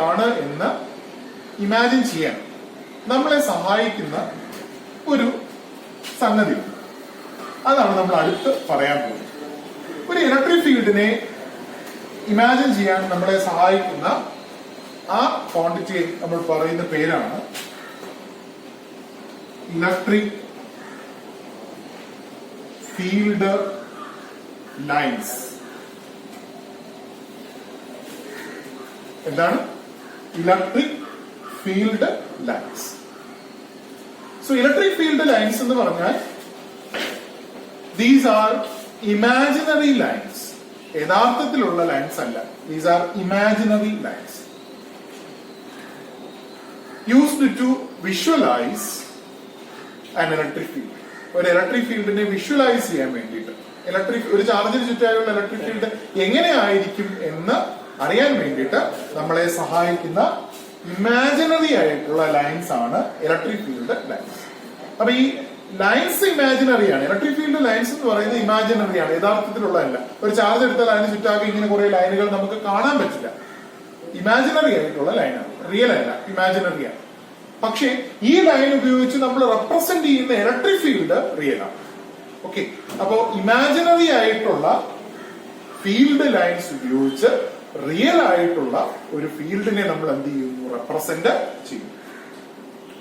ആണ് എന്ന് ഇമാജിൻ ചെയ്യാൻ നമ്മളെ സഹായിക്കുന്ന ഒരു സംഗതി. അതാണ് നമ്മൾ അടുത്ത് പറയാൻ പോകുന്നത്. ഒരു ഇലക്ട്രിക് ഫീൽഡിനെ ഇമാജിൻ ചെയ്യാൻ നമ്മളെ സഹായിക്കുന്ന ആ ക്വാണ്ടിറ്റിയെ നമ്മൾ പറയുന്ന പേരാണ് ഇലക്ട്രിക് ഫീൽഡ് ലൈൻസ്. എന്താണ് electric field lines? So electric field lines എന്ന് പറഞ്ഞാൽ ദീസ് ആർ ഇമാജിനറി ലൈൻസ്. യഥാർത്ഥത്തിലുള്ള ലൈൻസ് അല്ല. These are imaginary lines used to visualise an electric field. ഒരു ഇലക്ട്രിക് ഫീൽഡിനെ വിഷ്വലൈസ് ചെയ്യാൻ വേണ്ടിയിട്ട്, ഒരു ചാർജിന് ചുറ്റായുള്ള ഇലക്ട്രിക് ഫീൽഡ് എങ്ങനെയായിരിക്കും എന്ന് അറിയാൻ വേണ്ടിയിട്ട് നമ്മളെ സഹായിക്കുന്ന ഇമാജിനറി ആയിട്ടുള്ള ലൈൻസ് ആണ് ഇലക്ട്രിക് ഫീൽഡ് ലൈൻസ്. അപ്പൊ ഈ ലൈൻസ് ഇമാജിനറിയാണ്. ഇലക്ട്രിക് ഫീൽഡ് ലൈൻസ് എന്ന് പറയുന്നത് ഇമാജിനറിയാണ്, യഥാർത്ഥത്തിലുള്ളതല്ല. ഒരു ചാർജ് എടുത്താൽ അതിന് ചുറ്റാകെ ഇങ്ങനെ കുറെ ലൈനുകൾ നമുക്ക് കാണാൻ പറ്റില്ല. ഇമാജിനറി ആയിട്ടുള്ള ലൈനാണ്, റിയൽ അല്ല, ഇമാജിനറിയാണ്. പക്ഷേ ഈ ലൈൻ ഉപയോഗിച്ച് നമ്മൾ റെപ്രസെന്റ് ചെയ്യുന്ന ഇലക്ട്രിക് ഫീൽഡ് റിയൽ ആണ്. ഓക്കെ, അപ്പോ ഇമാജിനറി ആയിട്ടുള്ള ഫീൽഡ് ലൈൻസ് ഉപയോഗിച്ച് റിയൽ ആയിട്ടുള്ള ഒരു ഫീൽഡിനെ നമ്മൾ എന്ത് ചെയ്യുന്നു? റെപ്രസെന്റ് ചെയ്യും.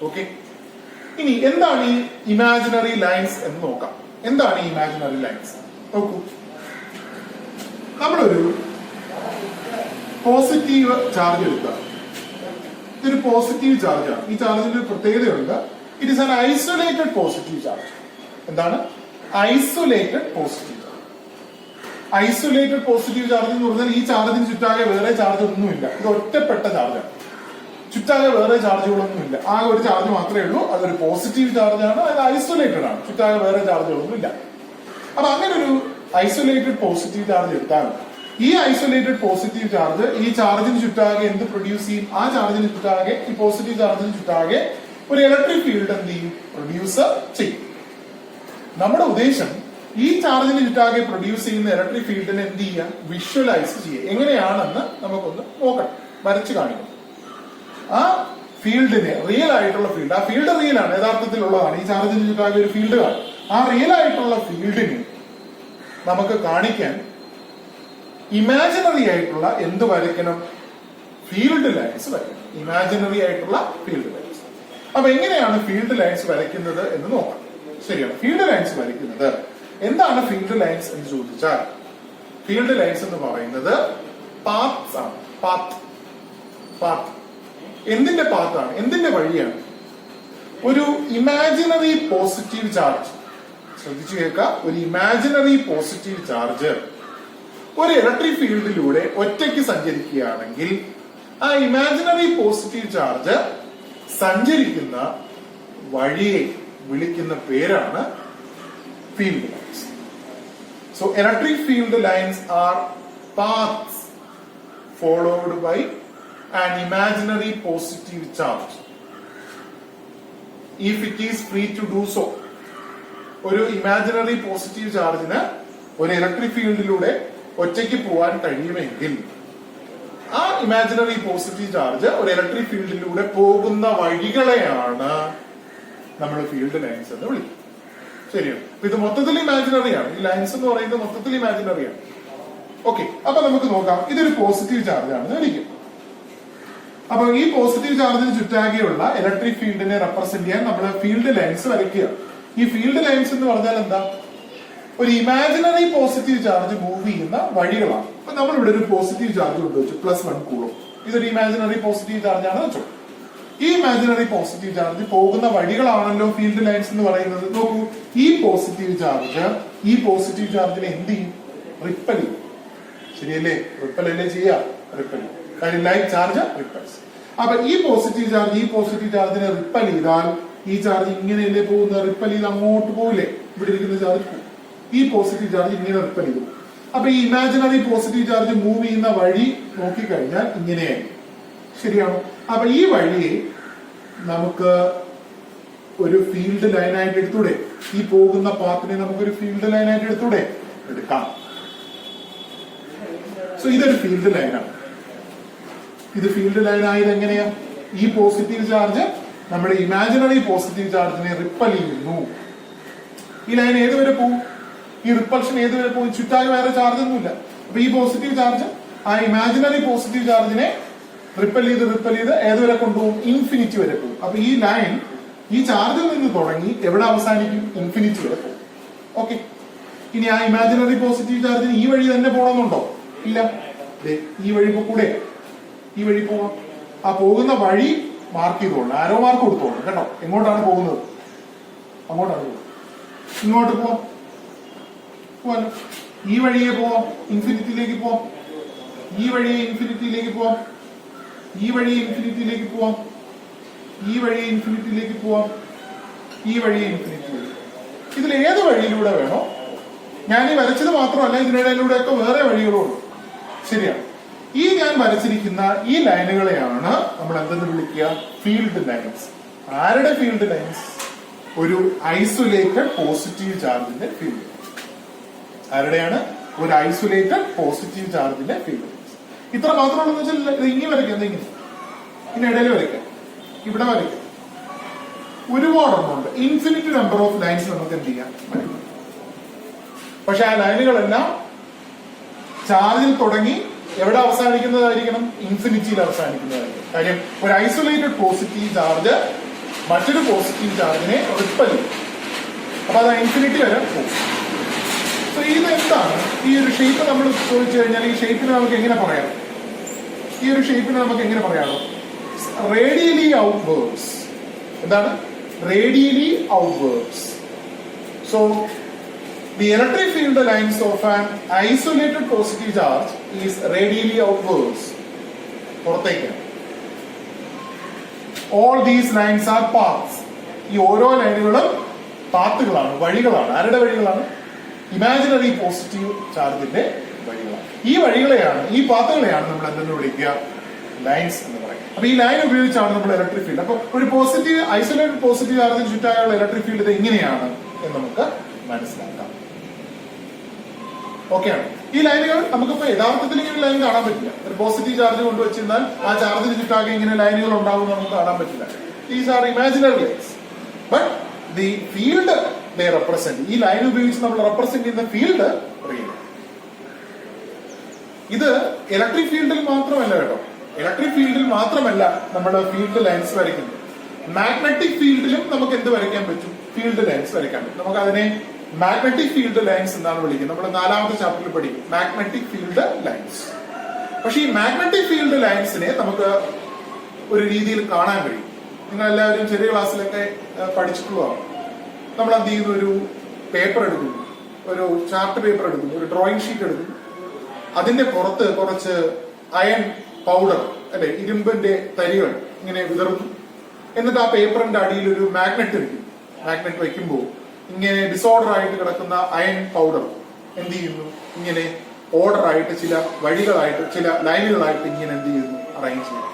ഓക്കെ, ഇനി എന്താണ് ഈ ഇമാജിനറി ലൈൻസ് എന്ന് നോക്കാം. എന്താണ് ഈ ഇമാജിനറി ലൈൻസ്? നോക്കൂ, നമ്മളൊരു പോസിറ്റീവ് ചാർജ് എടുക്കുക. ഇതൊരു പോസിറ്റീവ് ചാർജാണ്. ഈ ചാർജിന്റെ ഒരു പ്രത്യേകതയുണ്ട്. It is an isolated positive charge. എന്താണ് isolated positive? Isolated positive charge എന്ന് പറഞ്ഞാൽ ഈ ചാർജിന് ചുറ്റാകെ വേറെ ചാർജ് ഒന്നുമില്ല. ഇത് ഒറ്റപ്പെട്ട ചാർജാണ്. ചുറ്റാകെ വേറെ ചാർജുകളൊന്നുമില്ല. ആകെ ഒരു ചാർജ് മാത്രമേ ഉള്ളൂ. അതൊരു പോസിറ്റീവ് ചാർജാണ്. അത് ഐസൊലേറ്റഡ് ആണ്. ചുറ്റാകെ വേറെ ചാർജുകളൊന്നുമില്ല. അപ്പൊ അങ്ങനെ ഒരു ഐസൊലേറ്റഡ് പോസിറ്റീവ് ചാർജ് എടുത്താൽ ഈ ഐസൊലേറ്റഡ് പോസിറ്റീവ് ചാർജ് ഈ ചാർജിന് ചുറ്റാകെ എന്ത് പ്രൊഡ്യൂസ് ചെയ്യും? ആ ചാർജിന് ചുറ്റാകെ, ഈ പോസിറ്റീവ് ചാർജിന് ചുറ്റാകെ ഒരു ഇലക്ട്രിക് ഫീൽഡ് എന്ത് ചെയ്യും? പ്രൊഡ്യൂസ് ചെയ്യും. നമ്മുടെ ഉദ്ദേശം ഈ ചാർജിന് ചുറ്റാകെ പ്രൊഡ്യൂസ് ചെയ്യുന്ന ഇലക്ട്രിക് ഫീൽഡിനെ എന്ത് ചെയ്യാം? വിഷ്വലൈസ് ചെയ്യുക. എങ്ങനെയാണെന്ന് നമുക്കൊന്ന് നോക്കണം, വരച്ചു കാണിക്കണം. ആ ഫീൽഡിനെ, റിയൽ ആയിട്ടുള്ള ഫീൽഡ്, ആ ഫീൽഡ് റിയൽ ആണ്, യഥാർത്ഥത്തിലുള്ളതാണ്. ഈ ചാർജിന് ചുറ്റാകെ ഒരു ഫീൽഡ് കാണും. ആ റിയൽ ആയിട്ടുള്ള ഫീൽഡിനെ നമുക്ക് കാണിക്കാൻ ഇമാജിനറി ആയിട്ടുള്ള എന്ത് വരയ്ക്കണം? ഫീൽഡ് ലൈൻസ് വരയ്ക്കണം. ഇമാജിനറി ആയിട്ടുള്ള ഫീൽഡ് ലൈൻസ്. അപ്പൊ എങ്ങനെയാണ് ഫീൽഡ് ലൈൻസ് വരയ്ക്കുന്നത് എന്ന് നോക്കാം. ശരിയാണ്, ഫീൽഡ് ലൈൻസ് വരയ്ക്കുന്നത്. എന്താണ് ഫീൽഡ് ലൈൻസ് എന്ന് ചോദിച്ചാൽ, ഫീൽഡ് ലൈൻസ് എന്ന് പറയുന്നത് പാത്ത്സ് ആണ്. പാത്ത് എന്തിന്റെ പാത്താണ്? എന്തിന്റെ വഴിയാണ്? ഒരു ഇമാജിനറി പോസിറ്റീവ് ചാർജ്, ശ്രദ്ധിച്ചു കേൾക്കുക, ഒരു ഇമാജിനറി പോസിറ്റീവ് ചാർജ് ഒരു ഇലക്ട്രിക് ഫീൽഡിലൂടെ ഒറ്റയ്ക്ക് സഞ്ചരിക്കുകയാണെങ്കിൽ ആ ഇമാജിനറി പോസിറ്റീവ് ചാർജ് സഞ്ചരിക്കുന്ന വഴിയെ വിളിക്കുന്ന പേരാണ് field lines. So electric field lines are paths followed by an imaginary positive charge if it is free to do so. ഒരു ഇമാജിനറി പോസിറ്റീവ് ചാർജിന് ഒരു ഇലക്ട്രിക് ഫീൽഡിലൂടെ ഒറ്റയ്ക്ക് പോകാൻ കഴിയുമെങ്കിൽ ആ ഇമാജിനറി പോസിറ്റീവ് ചാർജ് ഒരു ഇലക്ട്രിക് ഫീൽഡിലൂടെ പോകുന്ന വഴികളെയാണ് നമ്മൾ ഫീൽഡ് ലൈൻസ് എന്ന് വിളിക്കുന്നത്. ശരിയാണ്, ഇത് മൊത്തത്തിൽ ഇമാജിനറിയാണ്. ഈ ലൈൻസ് എന്ന് പറയുന്നത് മൊത്തത്തിൽ ഇമാജിനറിയാണ്. ഓക്കെ, അപ്പൊ നമുക്ക് നോക്കാം. ഇതൊരു പോസിറ്റീവ് ചാർജ് ആണെന്ന് വിളിക്കും. അപ്പൊ ഈ പോസിറ്റീവ് ചാർജിന് ചുറ്റാകെയുള്ള ഇലക്ട്രിക് ഫീൽഡിനെ റെപ്രസെന്റ് ചെയ്യാൻ നമ്മൾ ഫീൽഡ് ലൈൻസ് വരയ്ക്കുക. ഈ ഫീൽഡ് ലൈൻസ് എന്ന് പറഞ്ഞാൽ എന്താ? ഒരു ഇമാജിനറി പോസിറ്റീവ് ചാർജ് മൂവ് ചെയ്യുന്ന വഴികളാണ്. അപ്പൊ നമ്മൾ ഇവിടെ ഒരു പോസിറ്റീവ് ചാർജ് കൊണ്ടുവച്ചു, +1 കൂളും. ഇതൊരു ഇമാജിനറി പോസിറ്റീവ് ചാർജ് ആണ് വെച്ചോ. ഈ ഇമാജിനറി പോസിറ്റീവ് ചാർജ് പോകുന്ന വഴികളാണല്ലോ ഫീൽഡ് ലൈൻസ് എന്ന് പറയുന്നത്. നോക്കൂ, ഈ പോസിറ്റീവ് ചാർജിനെ എന്ത് ചെയ്യും? റിപ്പൽ ചെയ്യും. ശരിയല്ലേ? റിപ്പൽ അല്ലേ ചെയ്യാ? റിപ്പൽ ചെയ്യും. കാര്യം ലൈറ്റ് ചാർജ് റിപ്പൽസ്. അപ്പൊ ഈ പോസിറ്റീവ് ചാർജിനെ റിപ്പൽ ചെയ്താൽ ഈ ചാർജ് ഇങ്ങനെയല്ലേ പോകുന്നത്? റിപ്പൽ ചെയ്ത് അങ്ങോട്ട് പോകില്ലേ? ഇവിടെ ഇരിക്കുന്ന ചാർജ് പോകും. ഈ പോസിറ്റീവ് ചാർജ് ഇങ്ങനെ റിപ്പൽ ചെയ്തു. അപ്പൊ ഈ ഇമാജിനറി പോസിറ്റീവ് ചാർജ് മൂവ് ചെയ്യുന്ന വഴി നോക്കിക്കഴിഞ്ഞാൽ ഇങ്ങനെയായി. ശരിയാണോ? അപ്പൊ ഈ വഴിയെ നമുക്ക് ഒരു ഫീൽഡ് ലൈനായിട്ട് എടുത്തൂടെ? ഈ പോകുന്ന പാത്തിനെ നമുക്കൊരു ഫീൽഡ് ലൈനായിട്ട് എടുത്തൂടെ? എടുക്കാം. സോ ഇതൊരു ഫീൽഡ് ലൈനാണ്. ഇത് ഫീൽഡ് ലൈൻ ആയത് എങ്ങനെയാ? ഈ പോസിറ്റീവ് ചാർജ് നമ്മുടെ ഇമാജിനറി പോസിറ്റീവ് ചാർജിനെ റിപ്പൽ ചെയ്യുന്നു. ഈ ലൈൻ ഏതുവരെ പോകും? ഈ റിപ്പൾഷൻ ഏതുവരെ പോകും? ചുറ്റാകെ വേറെ ചാർജ് ഒന്നുമില്ല. അപ്പൊ ഈ പോസിറ്റീവ് ചാർജ് ആ ഇമാജിനറി പോസിറ്റീവ് ചാർജിനെ റിപ്പൽ ചെയ്ത് ഏതുവരെ കൊണ്ടുപോകും? ഇൻഫിനിറ്റി വരെ പോകും. അപ്പൊ ഈ ലൈൻ ഈ ചാർജിൽ നിന്ന് തുടങ്ങി എവിടെ അവസാനിക്കും? ഇൻഫിനിറ്റി വരെ പോകും. ഓക്കെ. ഇനി ആ ഇമാജിനറി പോസിറ്റീവ് ചാർജിന് ഈ വഴി തന്നെ പോകണമെന്നുണ്ടോ? ഇല്ല. ഈ വഴി കൂടെ ഈ വഴി പോവാം. ആ പോകുന്ന വഴി മാർക്ക് ചെയ്തോളൂ, ആരോ മാർക്ക് കൊടുത്തോളൂ കേട്ടോ. എങ്ങോട്ടാണ് പോകുന്നത്? അങ്ങോട്ടാണ് പോകുന്നത്. ഇങ്ങോട്ട് പോവാലോ. ഈ വഴിയെ പോവാം, ഇൻഫിനിറ്റിയിലേക്ക് പോവാം. ഈ വഴിയെ ഇൻഫിനിറ്റിയിലേക്ക് പോവാം. ഈ വഴിയെ ഇൻഫിനിറ്റിയിലേക്ക് പോവാം. ഈ വഴിയെ ഇൻഫിനിറ്റിയിലേക്ക് പോവാം. ഈ വഴിയെ ഇൻഫിനിറ്റിയിലേക്ക്. ഇതിൽ ഏത് വഴിയിലൂടെ വേണോ? ഞാൻ ഈ വരച്ചത് മാത്രമല്ല, ഇതിനിടയിലൂടെയൊക്കെ വേറെ വഴികളും ഉണ്ട്. ശരിയാണ്. ഈ ഞാൻ വരച്ചിരിക്കുന്ന ഈ ലൈനുകളെയാണ് നമ്മൾ എന്തെന്ന് വിളിക്കുക? Field lines. ആരുടെ ഫീൽഡ് ലൈൻസ്? ഒരു ഐസൊലേറ്റഡ് പോസിറ്റീവ് ചാർജിന്റെ ഫീൽഡ്. ആരുടെയാണ്? ഒരു ഐസൊലേറ്റഡ് പോസിറ്റീവ് ചാർജിന്റെ ഫീൽഡ് ലൈൻസ്. ഇത്ര മാത്രമാണെന്ന് വെച്ചാൽ ഇങ്ങനെ വരയ്ക്കാം, ഇങ്ങനെ ഇതിനിടയിൽ വരയ്ക്കാം, ഇവിടെ വരയ്ക്കാം. ഒരുപാടെണ്ണമുണ്ട്. ഇൻഫിനിറ്റ് നമ്പർ ഓഫ് ലൈൻസ് നമുക്ക് എന്ത് ചെയ്യാം? പക്ഷെ ആ ലൈനുകളെല്ലാം ചാർജിൽ തുടങ്ങി എവിടെ അവസാനിക്കുന്നതായിരിക്കണം? ഇൻഫിനിറ്റിയിൽ അവസാനിക്കുന്നതായിരിക്കും. കാര്യം ഒരു ഐസൊലേറ്റഡ് പോസിറ്റീവ് ചാർജ് മറ്റൊരു പോസിറ്റീവ് ചാർജിനെ റിപ്പൽ ചെയ്യും. അപ്പൊ അത് ഇൻഫിനിറ്റി വരെ പോകും. സോ ഇത് എന്താണ്? ഈ ഒരു ഷേപ്പ് നമ്മൾ ചോദിച്ചു കഴിഞ്ഞാൽ ഈ ഷേപ്പിനെ നമുക്ക് എങ്ങനെ പറയാം? ഈ ഒരു ഷേപ്പിനെ നമുക്ക് എങ്ങനെ പറയാമോ? Radially outwards. എന്താണ്? Radially outwards. So the electric field lines of an isolated positive charge is radially outwards. പുറത്തേക്ക്. All these lines are paths. ഈ ഓരോ ലൈനുകളും പാത്തുകളാണ്, വഴികളാണ്. ആരുടെ വഴികളാണ്? ഇമാജിനറി പോസിറ്റീവ് ചാർജിന്റെ വഴികളാണ്. ഈ വഴികളെയാണ്, ഈ പാത്തുകളെയാണ് നമ്മൾ എന്തെന്ന് വിളിക്കുക? ലൈൻസ് എന്ന് പറയും. അപ്പൊ ഈ ലൈൻ ഉപയോഗിച്ചാണ് നമ്മൾ ഇലക്ട്രിക് ഫീൽഡ്. അപ്പൊ ഒരു പോസിറ്റീവ് ഐസൊലേറ്റഡ് പോസിറ്റീവ് ചാർജിന് ചുറ്റായുള്ള ഇലക്ട്രിക് ഫീൽഡ് ഇത് എങ്ങനെയാണ് എന്ന് നമുക്ക് മനസ്സിലാക്കാം. ഓക്കെയാണ്. ഈ ലൈനുകൾ നമുക്കിപ്പോ യഥാർത്ഥത്തിൽ ഇങ്ങനെ ലൈൻ കാണാൻ പറ്റില്ല. ഒരു പോസിറ്റീവ് ചാർജ് കൊണ്ടുവച്ചിരുന്നാൽ ആ ചാർജിന് ചുറ്റാകെ ഇങ്ങനെ ലൈനുകൾ ഉണ്ടാവും നമുക്ക് കാണാൻ പറ്റില്ല. These are imaginary lines. But the field they represent. ഈ ലൈൻ ഉപയോഗിച്ച് നമ്മൾ റെപ്രസെന്റ് ചെയ്യുന്ന ഫീൽഡ് റിയൽ. ഇത് ഇലക്ട്രിക് ഫീൽഡിൽ മാത്രമല്ല കേട്ടോ. ഇലക്ട്രിക് ഫീൽഡിൽ മാത്രമല്ല നമ്മുടെ ഫീൽഡ് ലൈൻസ് വരയ്ക്കുന്നത്. മാഗ്നറ്റിക് ഫീൽഡിലും നമുക്ക് എന്ത് വരയ്ക്കാൻ പറ്റും? ഫീൽഡ് ലൈൻസ് വരയ്ക്കാൻ പറ്റും. നമുക്ക് അതിനെ മാഗ്നറ്റിക് ഫീൽഡ് ലൈൻസ് എന്നാണ് വിളിക്കുന്നത്. നമ്മൾ 4ാമത്തെ ചാപ്റ്ററിൽ പഠിക്കും മാഗ്നറ്റിക് ഫീൽഡ് ലൈൻസ്. പക്ഷെ ഈ മാഗ്നറ്റിക് ഫീൽഡ് ലൈൻസിനെ നമുക്ക് ഒരു രീതിയിൽ കാണാൻ കഴിയും. നിങ്ങൾ എല്ലാവരും ചെറിയ ക്ലാസ്സിലൊക്കെ പഠിച്ചിട്ടുള്ളതാണ്. നമ്മൾ എന്ത് ചെയ്യുന്നു? ഒരു പേപ്പർ എടുക്കുന്നു, ഒരു ചാർട്ട് പേപ്പർ എടുക്കുന്നു, ഒരു ഡ്രോയിങ് ഷീറ്റ് എടുക്കുന്നു. അതിന്റെ പുറത്ത് കുറച്ച് അയൺ പൗഡർ, അല്ലെ, ഇരുമ്പിന്റെ തരികൾ ഇങ്ങനെ വിതറുന്നു. എന്നിട്ട് ആ പേപ്പറിന്റെ അടിയിൽ ഒരു മാഗ്നറ്റ് വയ്ക്കും. മാഗ്നറ്റ് വയ്ക്കുമ്പോൾ ഇങ്ങനെ ഡിസോർഡർ ആയിട്ട് കിടക്കുന്ന അയൺ പൗഡർ എന്ത് ചെയ്യുന്നു? ഇങ്ങനെ ഓർഡർ ആയിട്ട് ചില വഴികളായിട്ട്, ചില ലൈനുകളായിട്ട് ഇങ്ങനെ എന്ത് ചെയ്യുന്നു? അറേഞ്ച് ചെയ്യുന്നു.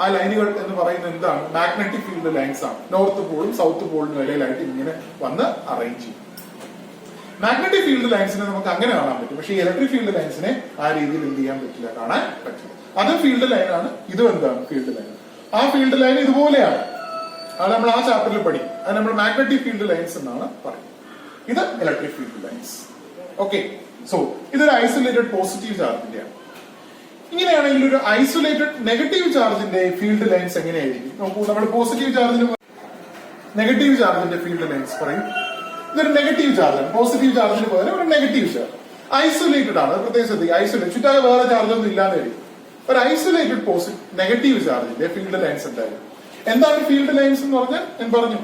ആ ലൈനുകൾ എന്ന് പറയുന്നത് എന്താണ്? മാഗ്നറ്റിക് ഫീൽഡ് ലൈൻസ് ആണ്. നോർത്ത് പോളും സൗത്ത് പോളിനും ഇടയിലായിട്ട് ഇങ്ങനെ വന്ന് അറേഞ്ച് ചെയ്യും. മാഗ്നറ്റിക് ഫീൽഡ് ലൈൻസിനെ നമുക്ക് അങ്ങനെ കാണാൻ പറ്റും. പക്ഷേ ഇലക്ട്രിക് ഫീൽഡ് ലൈൻസിനെ ആ രീതിയിൽ എന്ത് ചെയ്യാൻ പറ്റില്ല, കാണാൻ പറ്റില്ല. അത് ഫീൽഡ് ലൈനാണ്, ഇതും എന്താണ്? Field line. ആ ഫീൽഡ് ലൈൻ ഇതുപോലെയാണ്. അത് നമ്മൾ ആ ചാപ്റ്ററിൽ പഠിക്കും. അത് നമ്മൾ മാഗ്നറ്റിക് ഫീൽഡ് ലൈൻസ് എന്നാണ് പറയുന്നത്. ഇത് electric field lines. Okay. So ഇതൊരു ഐസൊലേറ്റഡ് പോസിറ്റീവ് ചാർജിന്റെയാണ്. ഇങ്ങനെയാണെങ്കിൽ ഒരു ഐസൊലേറ്റഡ് നെഗറ്റീവ് ചാർജിന്റെ ഫീൽഡ് ലൈൻസ് എങ്ങനെയായിരിക്കും? നോക്കൂ, നമ്മൾ പോസിറ്റീവ് ചാർജിന് നെഗറ്റീവ് ചാർജിന്റെ ഫീൽഡ് ലൈൻസ് പറയും. ഇതൊരു നെഗറ്റീവ് ചാർജാണ്. പോസിറ്റീവ് ചാർജിന് പകരം ഒരു നെഗറ്റീവ് ചാർജ്. ഐസൊലേറ്റഡ് ആണ്. പ്രത്യേകിച്ച് ശ്രദ്ധിക്കുക, ഐസൊലേറ്റ്, ചുറ്റാകെ വേറെ ചാർജ് ഒന്നും ഇല്ലാന്ന് വരും. ഒരു ഐസൊലേറ്റഡ് നെഗറ്റീവ് ചാർജിന്റെ ഫീൽഡ് ലൈൻസ് എന്തായാലും. എന്താണ് ഫീൽഡ് ലൈൻസ് എന്ന് പറഞ്ഞാൽ? ഞാൻ പറഞ്ഞു,